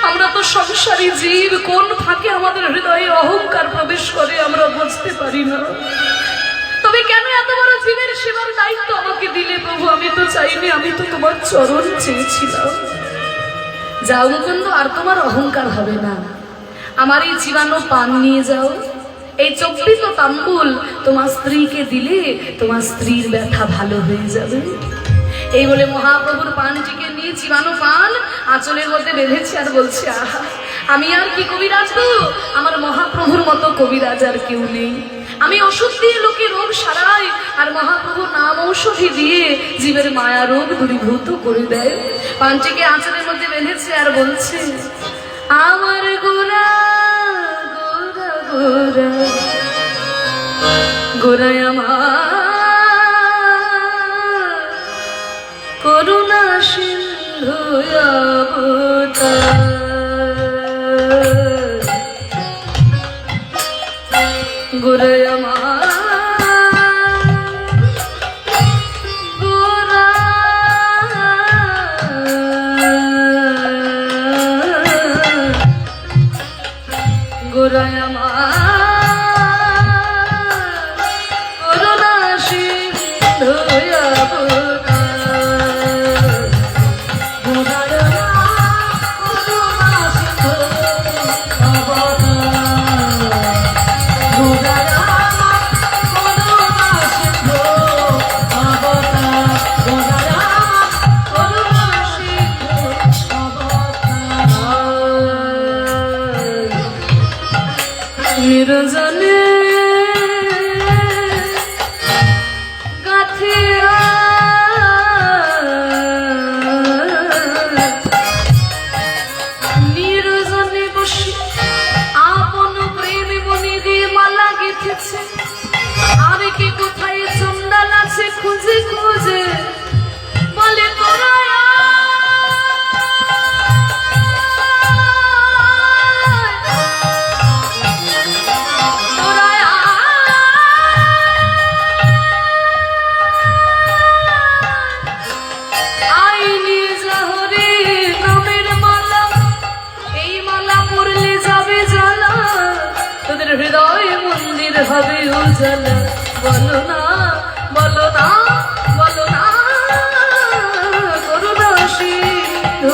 আমরা তো সংসারী জীব, কোন ফাঁকে আমাদের হৃদয়ে অহংকার প্রবেশ করে আমরা বুঝতে পারি না। তবে কেন এত বড় জীবের সেবার দায়িত্ব আমাকে দিলে প্রভু? আমি তো চাইনি, আমি তো তোমার চরণ চেয়েছিলাম। যাও মুকুন্দ, আর তোমার অহংকার হবে না। আমার এই চিবানো পান নিয়ে যাও, এই চব্বিত তাম্বুল তোমার স্ত্রীকে দিলে তোমার স্ত্রীর ব্যথা ভালো হয়ে যাবে। এই বলে মহাপ্রভুর পানটিকে নিয়ে চিবানো পান আঁচলের মধ্যে বেঁধেছে আর বলছে, আহা, আমি আর কি কবিরাজ গো, আমার মহাপ্রভুর মতো কবিরাজ আর কেউ নেই। আমি ওষুধ দিয়ে লোকে রোগ সারাই, আর মহাপ্রভু নাম ঔষধি দিয়ে জীবের মায়া রোগ দূরীভূত করে দেয়। পানটিকে আঁচলের মধ্যে বেঁধেছে আর বলছে, আমার গোরা গোরা গোরা গোরায় আমার করুণা সিন্ধু অবতার, গোরায় আমার গোরা গোরায় আমার করুণা সিন্ধু নিরজনে গাথিয়া নিরজনে বসে আপন প্রেমে মনে দিয়ে মালা গেঁথেছে। আর কে কোথায় চন্দাল আছে খুঁজে খুঁজে বলে, তোরা হৃদয় মন্দির হবে উজালা। বলো না, বলো না, বলো না, করুণা সিন্ধু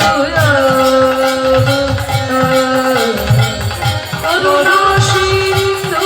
করুণা সিন্ধু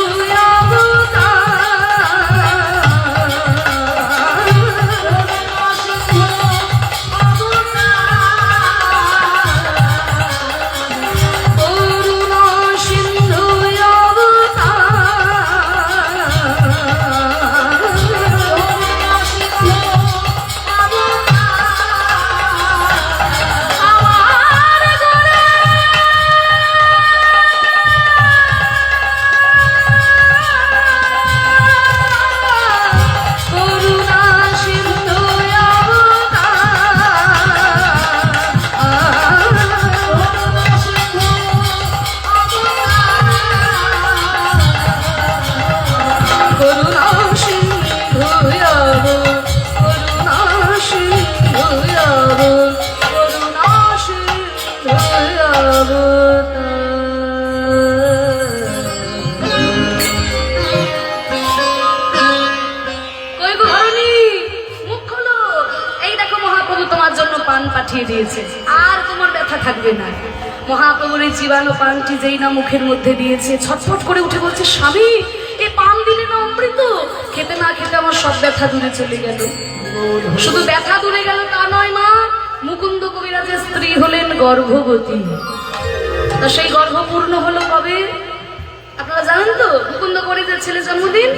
পাঠিয়ে দিয়েছে, আর তোমার ব্যথা থাকবে না। মহাপ্রভুর এই জীবাণু পানটি যেই না মুখের মধ্যে দিয়েছে, ছটফট করে উঠে বলছে, স্বামী এই পান দিলে না অমৃত, খেতে না খেতে আমার সব ব্যথা দূরে চলে গেল। শুধু ব্যথা দূরে গেল তা নয় মা, মুকুন্দ কবিরাজের স্ত্রী হলেন গর্ভবতী। তা সেই গর্ভ পূর্ণ হলো কবে আপনারা জানেন তো? মুকুন্দ কবিরাজের ছেলে জন্মদিন,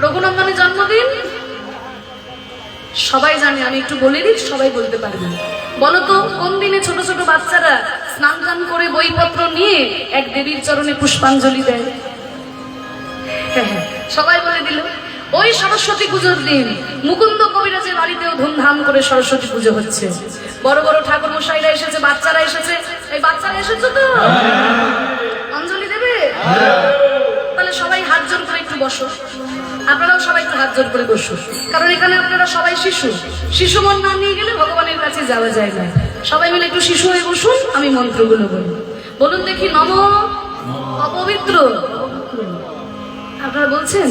রঘুনন্দনের জন্মদিন সবাই জানে, আমি একটু বলে দিই, সবাই বলতে পারবে। বলো তো কোন দিনে ছোট ছোট বাচ্চারা স্নান টান করে বইপত্র নিয়ে এক দেবীর চরণে পুষ্পাঞ্জলি দেয়? হ্যাঁ, সবাই বলে দিল ওই সরস্বতী পুজোর দিন। মুকুন্দ কবিরাজের বাড়িতেও ধুমধাম করে সরস্বতী পুজো হচ্ছে। বড় বড় ঠাকুর মশাইরা এসেছে, বাচ্চারা এসেছে। এই বাচ্চারা এসেছো তো? অঞ্জলি দেবে? তাহলে সবাই হাত জোর করে একটু বসো। আপনারাও সবাই একটু হাত জোর করে বসো, কারণ এখানে আপনারা সবাই শিশু। শিশু মন না নিয়ে গেলে ভগবানের কাছে যাওয়া যায় না। সবাই মিলে একটু শিশু হয়ে বসুন, আমি মন্ত্রগুলো বলি। বলুন দেখি, নম অপবিত্র। আপনারা বলছেন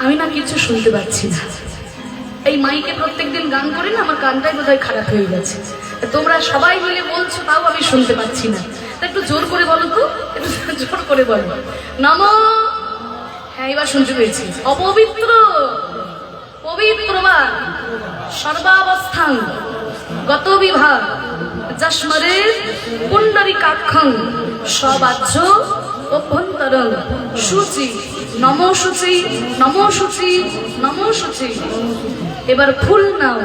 আমি না কিছু শুনতে পাচ্ছি না। এই মাইকে প্রত্যেকদিন গান করি না, আমার কানটাই বোধহয় খারাপ হয়ে গেছে। তোমরা সবাই মিলে বলছো, তাও আমি শুনতে পাচ্ছি না। তা একটু জোর করে বলো তো, একটু জোর করে বলো। নম, হ্যাঁ এবার শুনতে পেয়েছি। অপবিত্র, পবিত্র বা সর্বাবস্থান গত বিভাগ যস্মরে পুণ্ডরিকাক্ষং সবাহ্য অভ্যন্তরং শুচি নম শুচি নম শুচি নম শুচি। এবার ফুল নাও।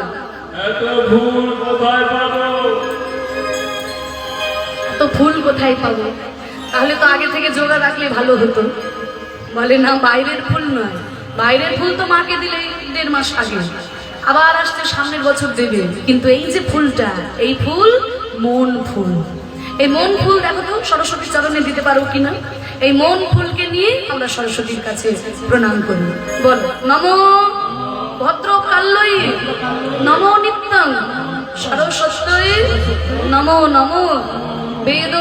এত ফুল কোথায় পাবো? তো ফুল কোথায় পাবো? তাহলে তো আগে থেকে জোগাড় রাখলে ভালো হতো। বলে না, বাইরের ফুল নয়, বাইরের ফুল তো মাকে দিলে 1.5 মাস আগে, আবার আসতে সামনের বছর দেবে। কিন্তু এই যে ফুলটা, এই ফুল মন ফুল। এই মন ফুল দেখো তো সরস্বতীর চরণে দিতে পারো কিনা। এই মন ফুলকে নিয়ে আমরা সরস্বতীর কাছে প্রণাম করি। বল নম ভদ্র কাল্যই নম নিত্যং সরস্বত্যই নম নম বেদ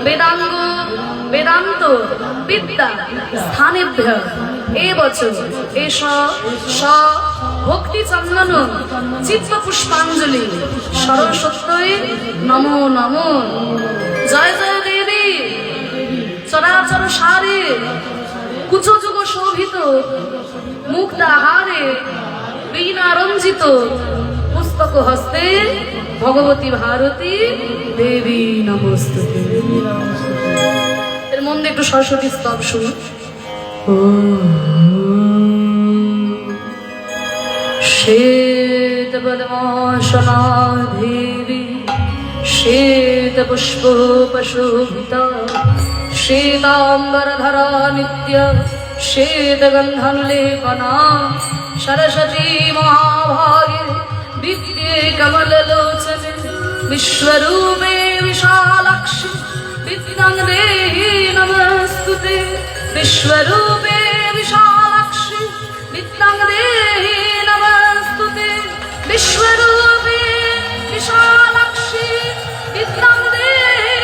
বেদাঙ্গ বেদান্ত বিদ্যা স্থানেভ্য এ বছর এস স ভক্তি চন্দন চিত্ত পুষ্পাঞ্জলি সরস্বত্যই নম নম। জয় জয় দেবী চরাচর সারে কুচো যুগ শোভিত মুক্তাহারে বীণা রঞ্জিত পুস্তক হস্তে ভগবতী ভারতী দেবী নমস্তুতে। এর মধ্যে একটু সরস্বতী স্তব শুনুন। শ্বেত পদ্মাসনা দেবী শ্বেত পুষ্প পশোভিতা শ্বেতাম্বরধরা নিত্য শ্বেত গন্ধানুলেপনা সরস্বতী মহাভাগে বিদ্যে কমললোচনে বিশ্বরূপে বিশালাক্ষি বিদ্যাং দেহি নমস্তুতে। বিশ্বরূপে বিশালাক্ষি বিদ্যাং দেহি নমস্তুতে। বিশ্বরূপে বিশালাক্ষি বিদ্যাং দেহি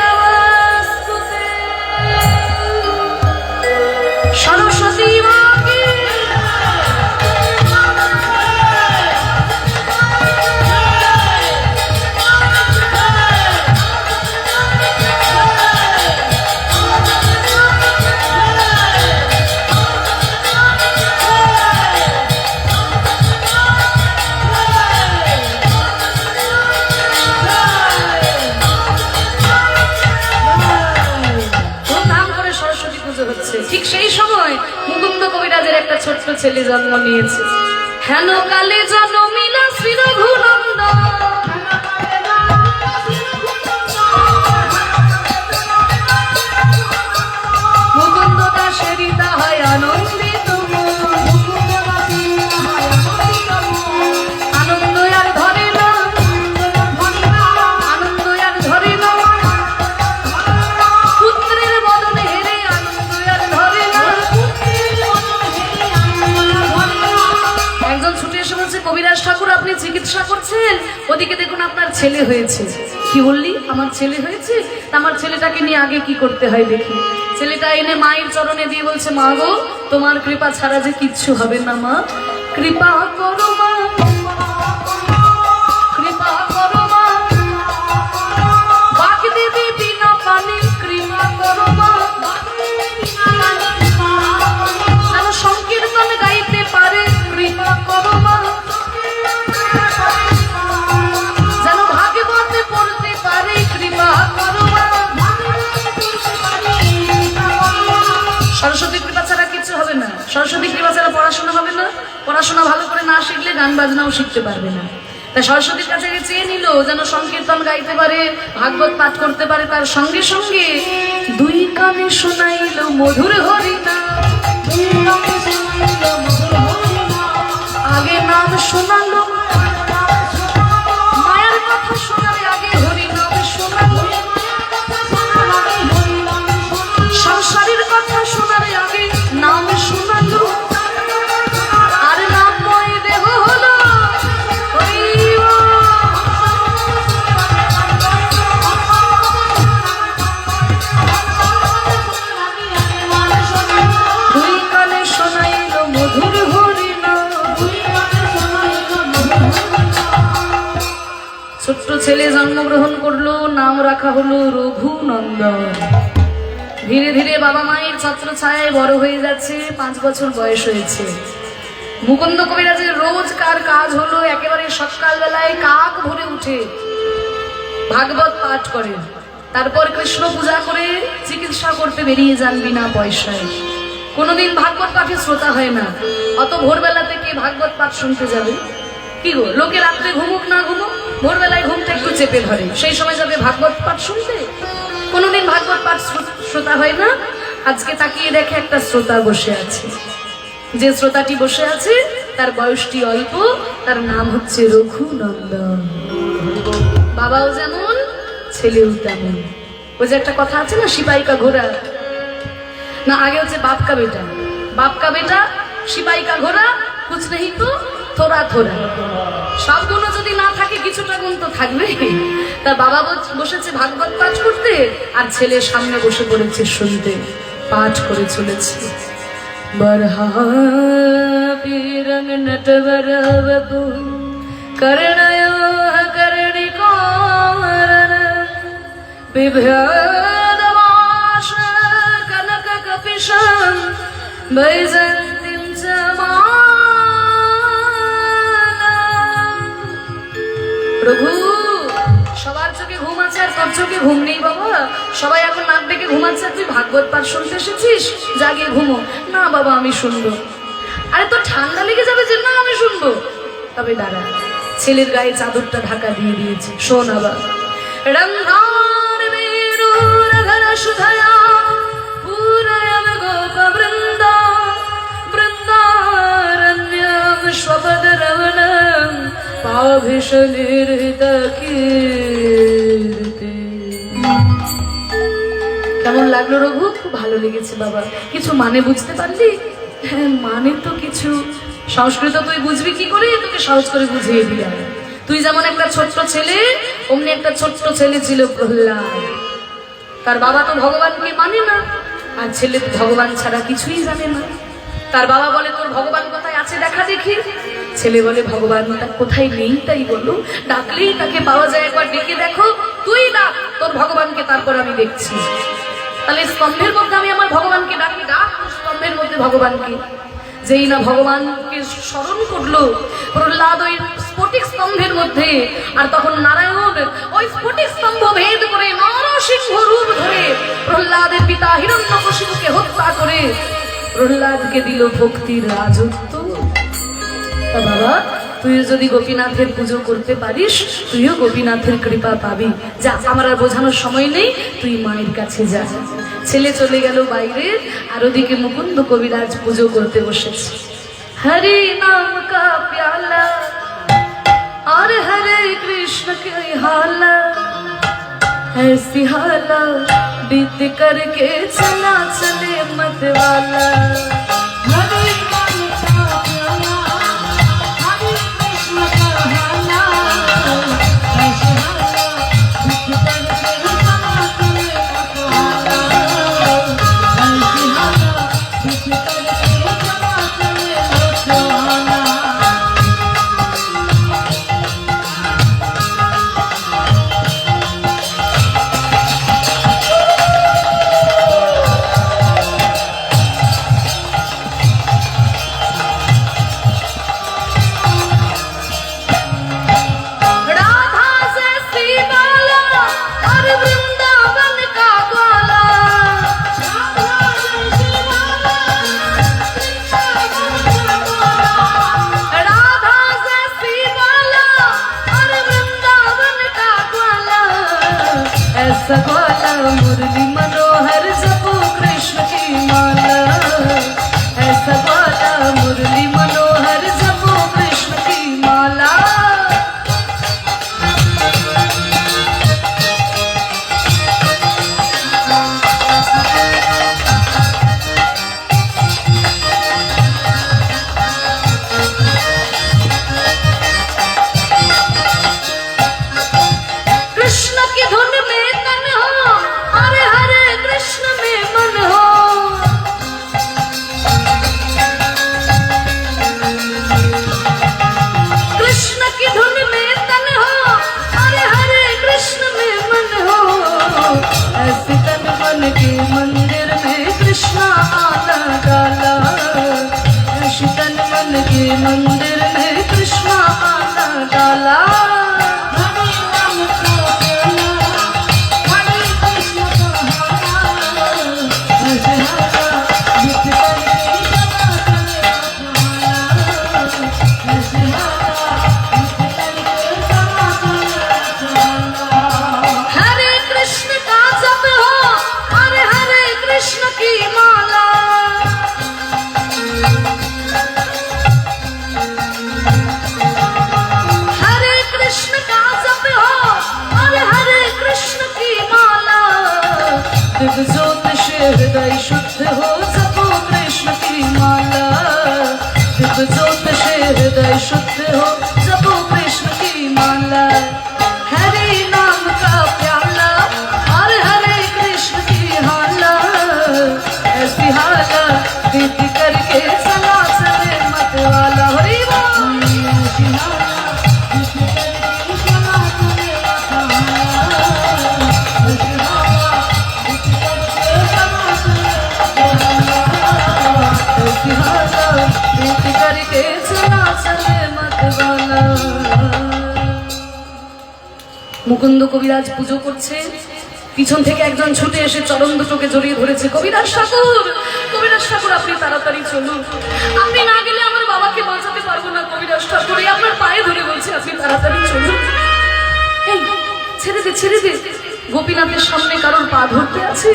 নমস্তুতে। সরস্বতী মাকে ঠিক সেই সময় মুকুন্দ কবিরাজের একটা ছোট্ট ছেলে জন্ম নিয়েছে। হেন কালে জন্মিলা শ্রী রঘুনন্দন মুকুন্দ দাসেরই তাহাই আনন্দিত আনন্দ আর ধরে না আনন্দ আর ধরে না পুত্রের বদনে হেরে আনন্দ আর ধরে না। একজন ছুটে এসে বলছে, কবিরাজ ঠাকুর আপনি চিকিৎসা করছেন, ওদিকে দেখুন আপনার ছেলে হয়েছে। কি বললি? আমার ছেলে হয়েছে? তা আমার ছেলেটাকে নিয়ে আগে কি করতে হয় দেখি। ছেলেটা এনে মায়ের চরণে দিয়ে বলছে, মা গো তোমার কৃপা ছাড়া যে কিচ্ছু হবে না মা, কৃপা করো মা, কৃপা করো মা, বাকি দেবী বিনা পানি কৃপা করো মা, যেন সংকীর্তন গাইতে পারে কৃপা করো মা, যেন ভাগবতে পড়তে পারে কৃপা করো মা। সরস্বতী কৃপা ছাড়া কিচ্ছু হবে না। সরস্বতী কৃপা ছাড়া পড়াশোনা হবে না, পড়াশোনা ভালো করে না শিখলে গান বাজনাও শিখতে পারবে না। তাই সরস্বতীর কাছে চেয়ে নিল যেন সংকীর্তন গাইতে পারে, ভাগবত পাঠ করতে পারে। তার সঙ্গে সঙ্গে দুই কানে শোনাইল মধুর হরিনাম। আগে নাম শোনালো, মায়ের কথা শোনালে আগে হরিনাম শোনালো, সংসারের কথা শোনালে আগে নাম শোনালো, আর নামময় দেহ হলো দুই কানে শোনাইল মধুর হরিনাম। ছোট্ট ছেলে জন্মগ্রহণ করলো, নাম রাখা হলো রঘুনন্দন। ধীরে ধীরে বাবা মায়ের ছত্র ছায়ায় বড় হয়ে যাচ্ছে, 5 বছর বয়স হয়েছে। মুকুন্দ কবিরাজের রোজকার কাজ হলো একেবারে সকালবেলায় কাক ভরে উঠে ভাগবত পাঠ করেন, তারপর কৃষ্ণ পূজা করে চিকিৎসা করতে বেরিয়ে যান বিনা পয়সায়। কোনোদিন ভাগবত পাঠে শ্রোতা হয় না, অত ভোরবেলা থেকে ভাগবত পাঠ শুনতে যাবে কি গো? লোকে রাত্রে ঘুমুক না ঘুমুক, ভোরবেলায় ঘুমটা একটু চেপে ধরে, সেই সময় যাবে ভাগবত পাঠ শুনতে? কোনোদিন ভাগবত পাঠ শ্রোতা হয় না। আজকে তাকিয়ে দেখে একটা শ্রোতা বসে আছে। যে শ্রোতাটি বসে আছে তার বয়সটি অল্প, তার নাম হচ্ছে রঘুনন্দন। বাবাও যেমন, ছেলেও তেমন। ওই যে একটা কথা আছে না, সিপাই কা ঘোড়া, না আগে হচ্ছে বাপ কা বেটা, বাপ কা বেটা সিপাই কা ঘোড়া, কুছ নেই তো থোড়া থোড়া। সব গুণ যদি না থাকে কিছুটা গুণ তো থাকবে। তার বাবা বসেছে ভাগবত পাঠ করতে, আর ছেলে সামনে বসে পড়েছে শুনতে, পাঠ করে চলেছে। বরহা বিরং নটবর বপু করণয় করণিকারণ বিভ্রদবাস কনক কপিশম বৈজন্তীম চ প্রভু, সবার চোখে ঘুম আছে আর তোর চোখে ঘুম নেই বাবা। সবাই এখন নাক ডেকে ঘুমাচ্ছে, তুই ভাগবত পাঠ শুনতে এসেছিস, জাগিয়ে ঘুমো। না বাবা আমি শুনবো। আরে তোর ঠান্ডা লেগে যাবে যে? না আমি শুনবো। তবে দাঁড়া, ছেলের গায়ে চাদরটা ঢাকা দিয়ে দিয়েছে, শোন আবার। রন্ধার বেরুর ঘর সুধয়া পুরয়ম গোপ বৃন্দ বৃন্দারণ্যম স্বপদ রমণম পাভিশনির্হিত কীর্তি। কেমন লাগলো রঘু? খুব ভালো লেগেছে বাবা। কিছু মানে বুঝতে পারলি? হ্যাঁ মানে তো কিছু। সংস্কৃত তুই বুঝবি কি করে? তোকে সহজ করে বুঝিয়ে দিলাম। তুই যেমন একটা ছোট্ট ছেলে, অমনি একটা ছোট্ট ছেলে ছিল প্রহ্লাদ। তার বাবা তো ভগবানকে মানে না, আর ছেলে তো ভগবান ছাড়া কিছুই জানে না। তার বাবা বলে তোর ভগবান কোথায় আছে দেখা দেখি। ছেলে বলে ভগবান কোথায় নেই তাই বলো, ডাকলেই তাকে পাওয়া যায়, একবার ডেকে দেখো। তুই ডাক তোর ভগবানকে, তারপর আমি দেখছি। তাহলে স্তম্ভের মধ্যে আমি আমার ভগবানকে ডাকি, ডাক স্তম্ভের মধ্যে ভগবানকে। যেই না ভগবানকে স্মরণ করলো প্রহ্লাদ ওই স্ফটিক স্তম্ভের মধ্যে, আর তখন নারায়ণ ওই স্ফটিক স্তম্ভ ভেদ করে নরসিংহ রূপ ধরে প্রহ্লাদের পিতা হিরণ্যকশিপুকে হত্যা করে প্রহ্লাদকে দিল ভক্তির রাজত্ব। বাবা তুইও যদি গোপীনাথের পুজো করতে পারিস, তুইও গোপীনাথের কৃপা পাবি। যা, আমার আর বোঝানোর সময় নেই, তুই মায়ের কাছে যা। ছেলে চলে গেল বাইরে, আর ওদিকে মুকুন্দ কবিরাজ পুজো করতে বসেছে। হরি নাম কা প্যালা আর হরে কৃষ্ণ কে হালা, ऐसी हाला बीत करके चला चले मत वाला। ऐसा ग्वाला मुरली मनोहर जपो कृष्ण की माला ऐसा ग्वाला मुरली मनोहर जपो कृष्ण की माला कृष्ण की धुन में तन हो हरे हरे कृष्ण में मन हो कृष्ण की धुन में तन हो हरे हरे कृष्ण में मन हो ऐसे तन मन के मंदिर में कृष्णा आना डाला ऐसे तन मन के मंदिर में कृष्णा आना डाला हरे राम को बोला हरे कृष्ण को हाला ऐसे हाला जित करके जमा करे हाला ऐसे हाला जित करके जमा करे हाला हरे कृष्ण का जप हो हरे हरे कृष्ण की माला हरे कृष्ण का जप हो हरे हरे कृष्ण की माला दिव्य ज्योतिष हृदय शुद्ध हो जपो कृष्ण की माला दिव्य ज्योतिष हृदय शुद्ध हो जपो कृष्ण की माला हरे नाम का प्याला हरे हरे कृष्ण की हाला ऐसी हाला दीदी करके चला चले मत वाला हरि बोल ऐसी हाला जित करके जमा करे हाला ऐसी हाला जित करके जमा करे हाला ऐसी हाला दीदी करके चला चले मत वाला মুকুন্দ কবিরাজ পুজো করছে পিছন থেকে একজন ছুটে এসে চরণ দুটোকে জড়িয়ে ধরেছে কবিরাজ ঠাকুর আপনি তাড়াতাড়ি চলুন আপনি না গেলে আমার বাবাকে বাঁচাতে পারবো না কবিরাজ ঠাকুর এই আপনার পায়ে ধরে বলছি আপনি তাড়াতাড়ি চলুন এই ছেড়ে দে গোপীনাথের সামনে কারোর পা ধরতে আছে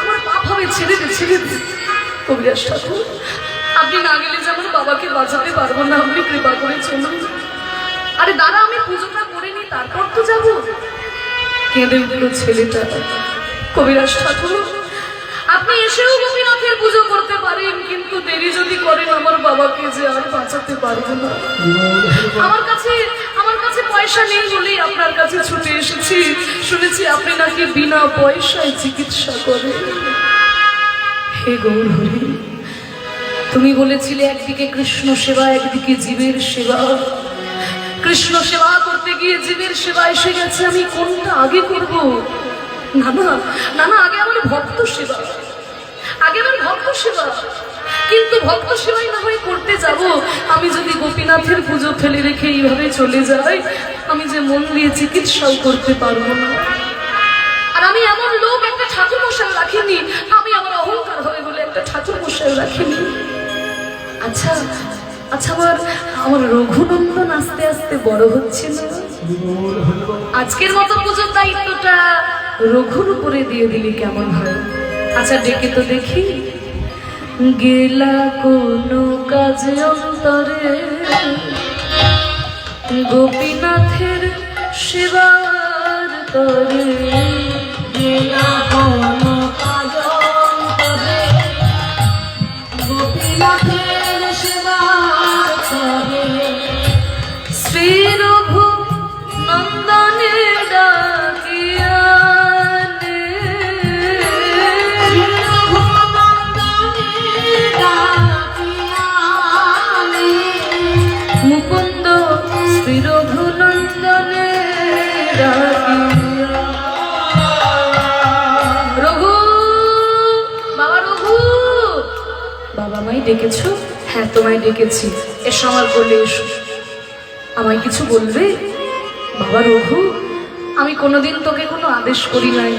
আমার পা ভাবে ছেড়ে দে কবিরাজ ঠাকুর আপনি না গেলে যে আমার বাবাকে বাঁচাতে পারবো না আপনি কৃপা করে চলুন আরে দাদা আমি পুজোটা করে নি তারপর তো যাবো কেঁদে উঠল ছেলেটা কবিরাজ ঠাকুর আপনি এসেও গোপীনাথের পুজো করতে পারেন কিন্তু দেরি যদি করেন আমার বাবাকে যে আর বাঁচাতে পারবো না আমার কাছে পয়সা নেই বলেই আপনার কাছে ছুটে এসেছি শুনেছি আপনি নাকি বিনা পয়সায় চিকিৎসা করেন হে গৌর হরি তুমি বলেছিলে একদিকে কৃষ্ণ সেবা একদিকে জীবের সেবা কৃষ্ণ সেবা করতে গিয়ে জীবের সেবা এসে গেছে আমি কোনটা আগে করব না আগে আমার ভক্ত সেবা কিন্তু ভক্ত সেবাই না হয় করতে যাব আমি যদি গোপীনাথের পুজো ফেলে রেখে এইভাবে চলে যাই আমি যে মন দিয়ে চিকিৎসাও করতে পারবো না আর আমি এমন লোক একটা ঠাকুর মশাই রাখিনি আমি আমার অহংকার হবে বলে একটা ঠাকুর মশাই রাখিনি আচ্ছা আমার রঘুনন্দন আস্তে আস্তে বড় হচ্ছে না আজকের মতো পুজোর দায়িত্বটা রঘুর উপরে দিয়ে দিলে কেমন হয় আচ্ছা ডেকে তো দেখি গেলা কোনো কাজে অন্তরে গোপীনাথের সেবার তরে গেলা কোনো কাজ অন্তরে গোপীনাথের সেবা করে শ্রী রঘু নন্দনে ডাকিয়া নে। মুকুন্দ শ্রী রঘু নন্দনে ডাকিয়া রঘু বাবা আমায় ডেকেছো হ্যাঁ তোমায় ডেকেছি এসো আমার কোলে এসো আমায় কিছু বলবে বাবা রঘু আমি কোনোদিন তোকে কোনো আদেশ করি নাই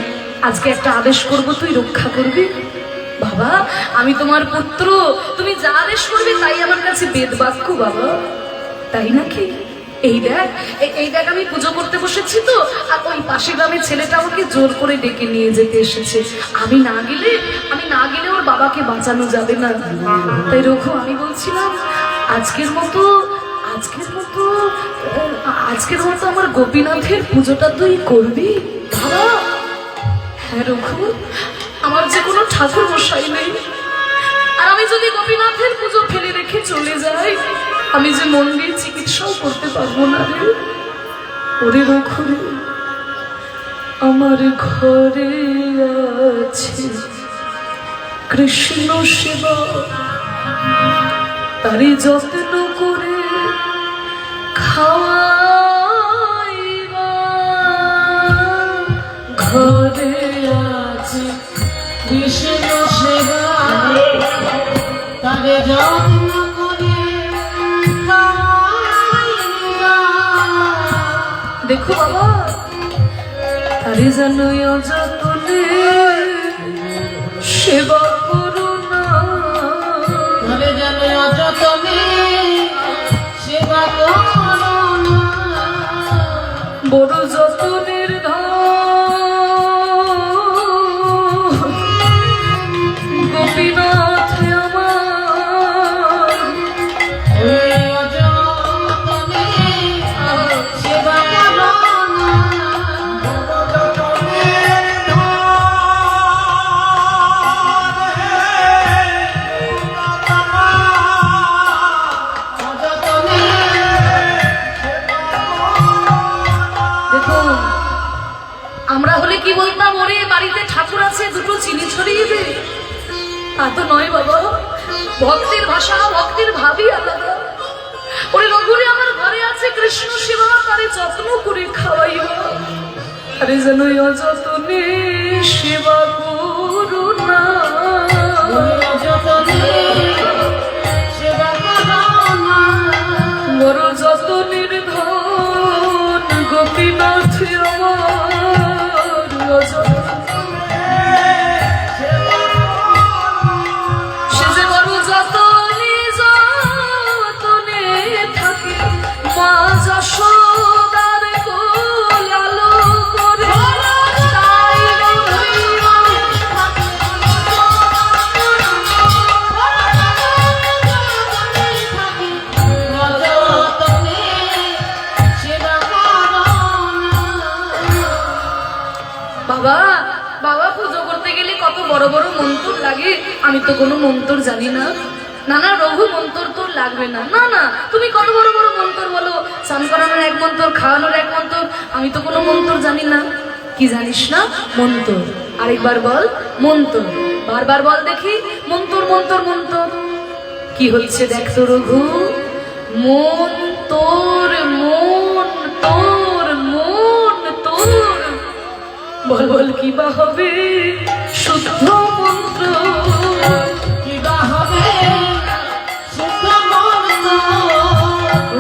আজকে একটা আদেশ করব তুই রক্ষা করবি বাবা আমি তোমার পুত্র তুমি যা আদেশ করবে তাই আমার কাছে বেদ বাক্য বাবা তাই নাকি এই দেখ আমি পুজো করতে বসেছি তো, আর ওই পাশে গ্রামের ছেলেটা আমাকে জোর করে ডেকে নিয়ে যেতে এসেছে। আমি না গেলে ওর বাবাকে বাঁচানো যাবে না। তাই রঘু, আমি বলছিলাম আজকের মতো আমার গোপীনাথের পুজোটা তুই করবি বাবা? হ্যাঁ রঘু, আমার যে কোনো ঠাকুর মশাই নেই, আর আমি যদি গোপীনাথের পুজো ফেলে রেখে চলে যাই, আমি যে মন্দির চিকিৎসাও করতে পারবো না রে। ওরে রঘু রে, আমার ঘরে আছে কৃষ্ণ সেবা, তারই যত্ন করে খাওয়াইবা। ঘরে আছে কৃষ্ণ সেবা, তারে যত্ন করে খাওয়াইবা। দেখো বাবা, তারে যেন অযত্নে সেবা করো না। তারে যেন অযত্নে সেবা করো না। বড় যতনের গোপীনাথ আমার, ওই অযত্নে সেবা করো না। অযত্নে দেখো আমরা হলে কি বলতাম, ওরে বাড়িতে ঠাকুর আছে দুটো চিনি ছড়িয়ে দে। তা তো নয় বাবা, ভক্তির ভাষা ভক্তির ভাবই আলাদা। ওরে রঘুরে, আমার ঘরে আছে কৃষ্ণ সেবা, তারে যত্ন করে খাওয়াইবা। আরে যেন অযত্নে সেবা করো না। ওই অযত্নে সেবা করো না। বড় যতনের ধন গোপীনাথ আমার, সে যে বড় যতনে থাকে, মা যশোদার কোলালো করে। তাই অযত্নে সেবা করো না। বাবা বাবা, পুজো করতে গেলে কত বড় বড় মন্ত্র লাগে, আমি তো কোনো মন্ত্র জানি না। না না রঘু, মন্ত্র তোর লাগবে না। না না, তুমি কত বড় বড় মন্ত্র বলো, স্নান করানোর এক মন্ত্র, খাওয়ানোর এক মন্ত্র, আমি তো কোনো মন্ত্র জানি না। কি জানিস না? মন্ত্র। আরেকবার বল, মন্ত্র। বারবার বল দেখি, মন্ত্র মন্ত্র মন্ত্র। কি হচ্ছে দেখ তো রঘু, মন তোর, মন তোর, মন তোর। বল বল কি বা হবে শুদ্ধ মন্ত্র? কিবা হবে শুদ্ধ মন্ত্র?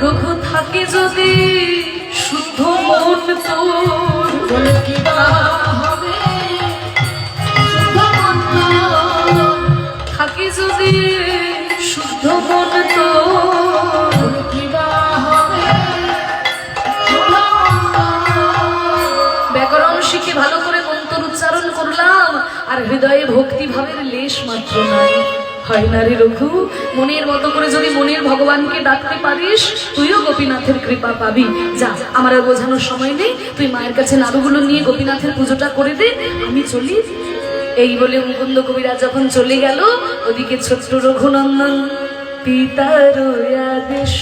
রঘু থাকে যদি শুদ্ধ মন তোর, বলে কিবা হবে শুদ্ধ মন্ত্র? থাকে যদি শুদ্ধ মন তোর। বলে কিবা হবে শুদ্ধ মন্ত্র? ব্যাকরণ শিখে ভালো করে মন্ত্র উচ্চারণ করলাম, আর হৃদয়ে ভক্তি ভাবের লেশ মাত্র নাই। হয় না রে রঘু, মনের মতো করে যদি মনের ভগবানকে ডাকতে পারিস, তুইও গোপীনাথের কৃপা পাবি। যা, আমার আর বোঝানোর সময় নেই, তুই মায়ের কাছে নাড়ুগুলো নিয়ে গোপীনাথের পুজোটা করে দে, আমি চলি। এই বলে মুকুন্দ কবিরাজ যখন চলে গেল, ওদিকে ছোট্ট রঘুনন্দন পিতার আদেশ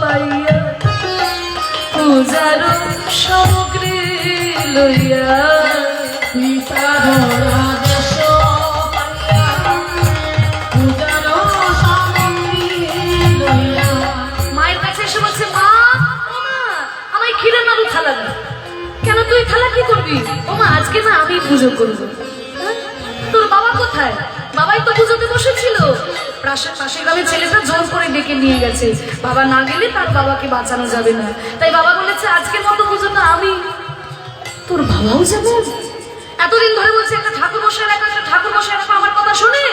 পাইয়া পূজার সামগ্রী লইয়া, পিতার আদেশ পাইয়া পূজার সামগ্রী লইয়া। মায়ের কাছে এসে বলছে, মা ও মা, আমায় ক্ষীরের নাড়ু থালা দাও। কেন তুই থালা কি করবি? ও মা, আজকে না আমি পুজো করবো। হ্যাঁ? তোর বাবা কোথায়? বাবাই তো পুজোতে বসেছিল। পাশে গ্রামের ছেলেটা জোর করে ডেকে নিয়ে গেছে, বাবা না গেলে তার বাবাকে বাঁচানো যাবে না। তাই বাবা বলেছে আজকের মতো পুজোটা আমি। তোর বাবাও যেমন এতদিন ধরে বলছে একটা ঠাকুর বসে রাখো, একটা ঠাকুর বসে রাখো, আমার কথা শুনে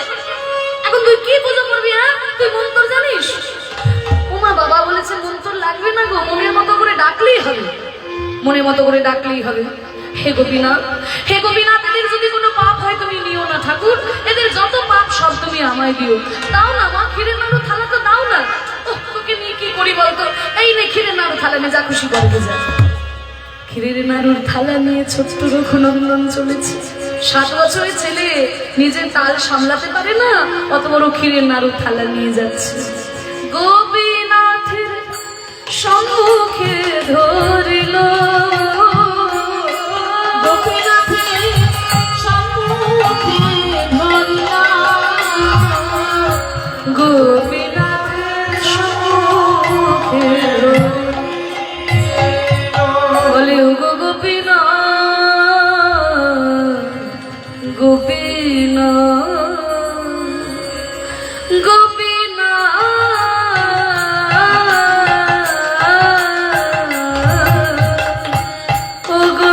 এখন তুই কি পুজো করবি? হ্যাঁ, তুই মন্ত্র জানিস? ওমা, বাবা বলেছে মন্ত্র লাগবে না গো, মনের মনের মতো করে ডাকলেই হবে। হে গোপীনাথ, হে গোপীনাথ, এদের যদি কোনো পাপ হয় তুমি নিও না ঠাকুর, এদের যত পাপ সব তুমি আমায় দিও। দাও না মা, ক্ষীরের নাড়ু থালা তো দাও না। ওহ, তোকে নিয়ে কি করি বলতো? এই নে ক্ষীরের নাড়ু থালা, নে যা খুশি করবে যা। ক্ষীরের নাড়ুর থালা নিয়ে ছোট্ট রঘুনন্দন চলেছে। 7 বছরের ছেলে নিজের তাল সামলাতে পারে না, অত বড় ক্ষীরের নাড়ুর থালা নিয়ে যাচ্ছে। গোপীনাথের সম্মুখে ধরিল, গোপীনাথের সম্মুখে ধরিলাম, গোপীনাথের সম্মুখে বলে ওগো গোপীনাথ, গোপীনাথ, গোপীনাথ, ওগো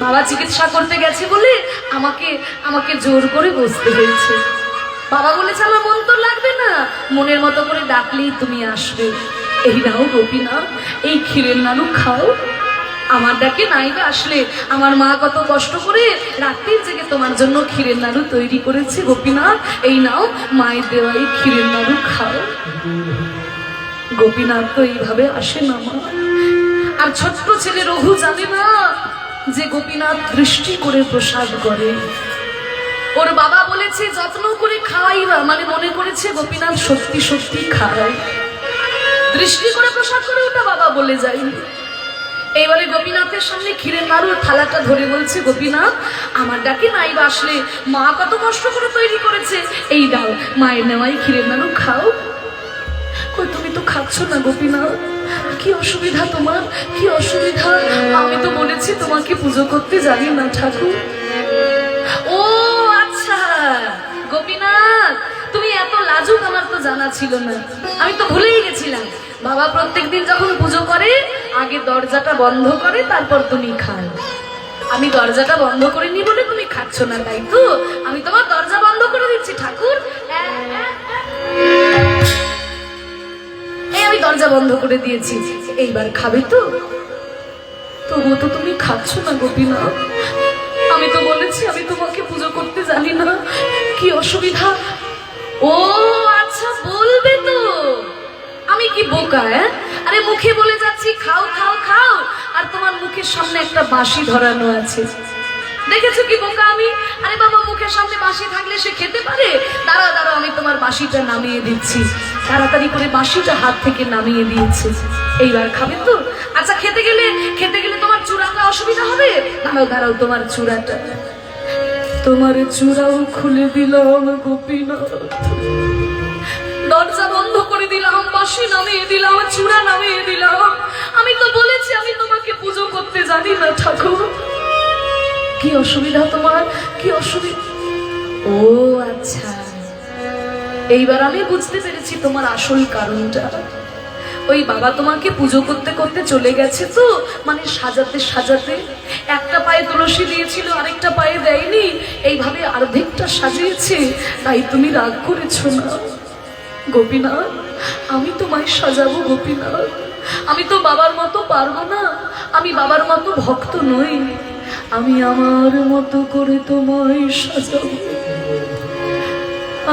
বাবা চিকিৎসা করতে গেছে বলে আমাকে জোর করে বসতে হয়েছে। বাবা বলেছে আমার মন তো লাগবে না, মনের মতো করে ডাকলেই তুমি আসবে। এই নাও গোপীনাথ, এই ক্ষীরের নাড়ু খাও। আমার ডাকে নাইবা আসলে আমার মা কত কষ্ট করে রাত্রির জেগে তোমার জন্য ক্ষীরের নাড়ু তৈরি করেছে। গোপীনাথ, এই নাও মায়ের দেওয়া এই ক্ষীরের নাড়ু খাও। গোপীনাথ তো এইভাবে আসে না মা। আর ছোট্ট ছেলে রঘু জানে না যে গোপীনাথ দৃষ্টি করে প্রসাদ করে। ওর বাবা বলেছে যত্ন করে খাওয়াইবা, মানে মনে করেছে গোপীনাথ সত্যি সত্যি খায়। দৃষ্টি করে প্রসাদ করে ওটা বাবা বলে যায়নি। এইবারে গোপীনাথের সামনে ক্ষীরের নাড়ুর থালাটা ধরে বলছে, গোপীনাথ আমার ডাকে নাইবা আসলে মা কত কষ্ট করে তৈরি করেছে, এই দাও মায়ের নেওয়াই ক্ষীরের নাড়ু খাও। কই তুমি তো খাচ্ছ না গোপীনাথ, কি অসুবিধা তোমার, কি অসুবিধা? আমি তো বলেছি তোমাকে পুজো করতে জানি না ঠাকুর। ও আচ্ছা গোপীনাথ, তুমি এত লাজুক আমার তো জানা ছিল না, আমি তো ভুলেই গেছিলাম। বাবা প্রত্যেকদিন যখন পুজো করে আগে দরজাটা বন্ধ করে তারপর তুমি খাও। আমি দরজাটা বন্ধ করিনি বলে তুমি খাচ্ছ না, তাই তো? আমি তোমার দরজা বন্ধ করে দিচ্ছি ঠাকুর। এই আমি দরজা বন্ধ করে দিয়েছি, এইবার খাবে তো? তবুও তো তুমি খাচ্ছ না গোপীনাথ। আমি তো বলেছি আমি তোমাকে পুজো করতে জানি না, কি অসুবিধা? ও আচ্ছা বলবে তো, আমি কি বোকা? আরে মুখে বলে যাচ্ছি খাও খাও খাও, আর তোমার মুখের সামনে একটা বাঁশি ধরানো আছে। দেখেছো কি বোকা আমি? আরে বাবা মুখের সামনে বাঁশি থাকলে সে খেতে পারে? দাঁড়াও দাঁড়াও, আমি তোমার বাঁশিটা নামিয়ে দিচ্ছি। তাড়াতাড়ি করে বাঁশিটা হাত থেকে নামিয়ে দিয়েছে। এইবার খাবে তো? আচ্ছা খেতে গেলে তোমার চূড়াটা অসুবিধা হবে। দাঁড়াও দাঁড়াও, তোমার চূড়াটা, তোমার চূড়াও খুলে দিলাম গোপীনাথ। দরজা বন্ধ করে দিলাম, বাঁশি নামিয়ে দিলাম, চূড়া নামিয়ে দিলাম। আমি তো বলেছি আমি তোমাকে পুজো করতে জানি না ঠাকুর। কি অসুবিধা তোমার, কি অসুবিধা? ও আচ্ছা, এইবার আমি বুঝতে পেরেছি তোমার আসল কারণটা। ওই বাবা তোমাকে পুজো করতে করতে চলে গেছে তো, মানে সাজাতে সাজাতে একটা পায়ে তুলসী দিয়েছিল আরেকটা পায়ে দেয়নি, এইভাবে অর্ধেকটা সাজিয়েছে, তাই তুমি রাগ করেছো না গোপীনাথ। আমি তোমায় সাজাবো গোপীনাথ, আমি তো বাবার মতো পারবো না, আমি বাবার মতো ভক্ত নই, আমি আমার মতো করে তোমায় সাজাবো।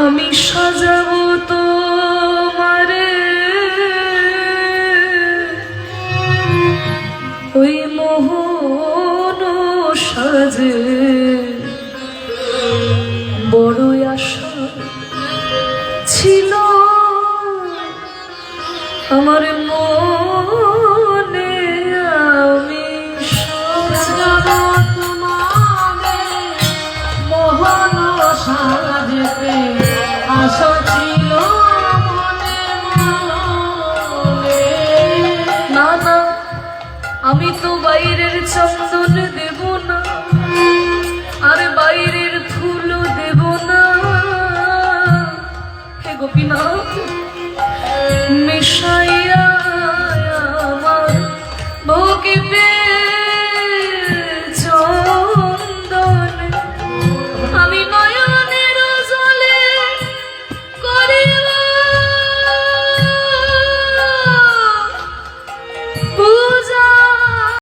আমি সাজাবো তোমারে ওই মোহন সাজে, বড় আশা ছিল আমার মন আমি তো বাইরের চন্দন দেব না, আর বাইরের ফুলও দেব না। হে গোপীনাথ,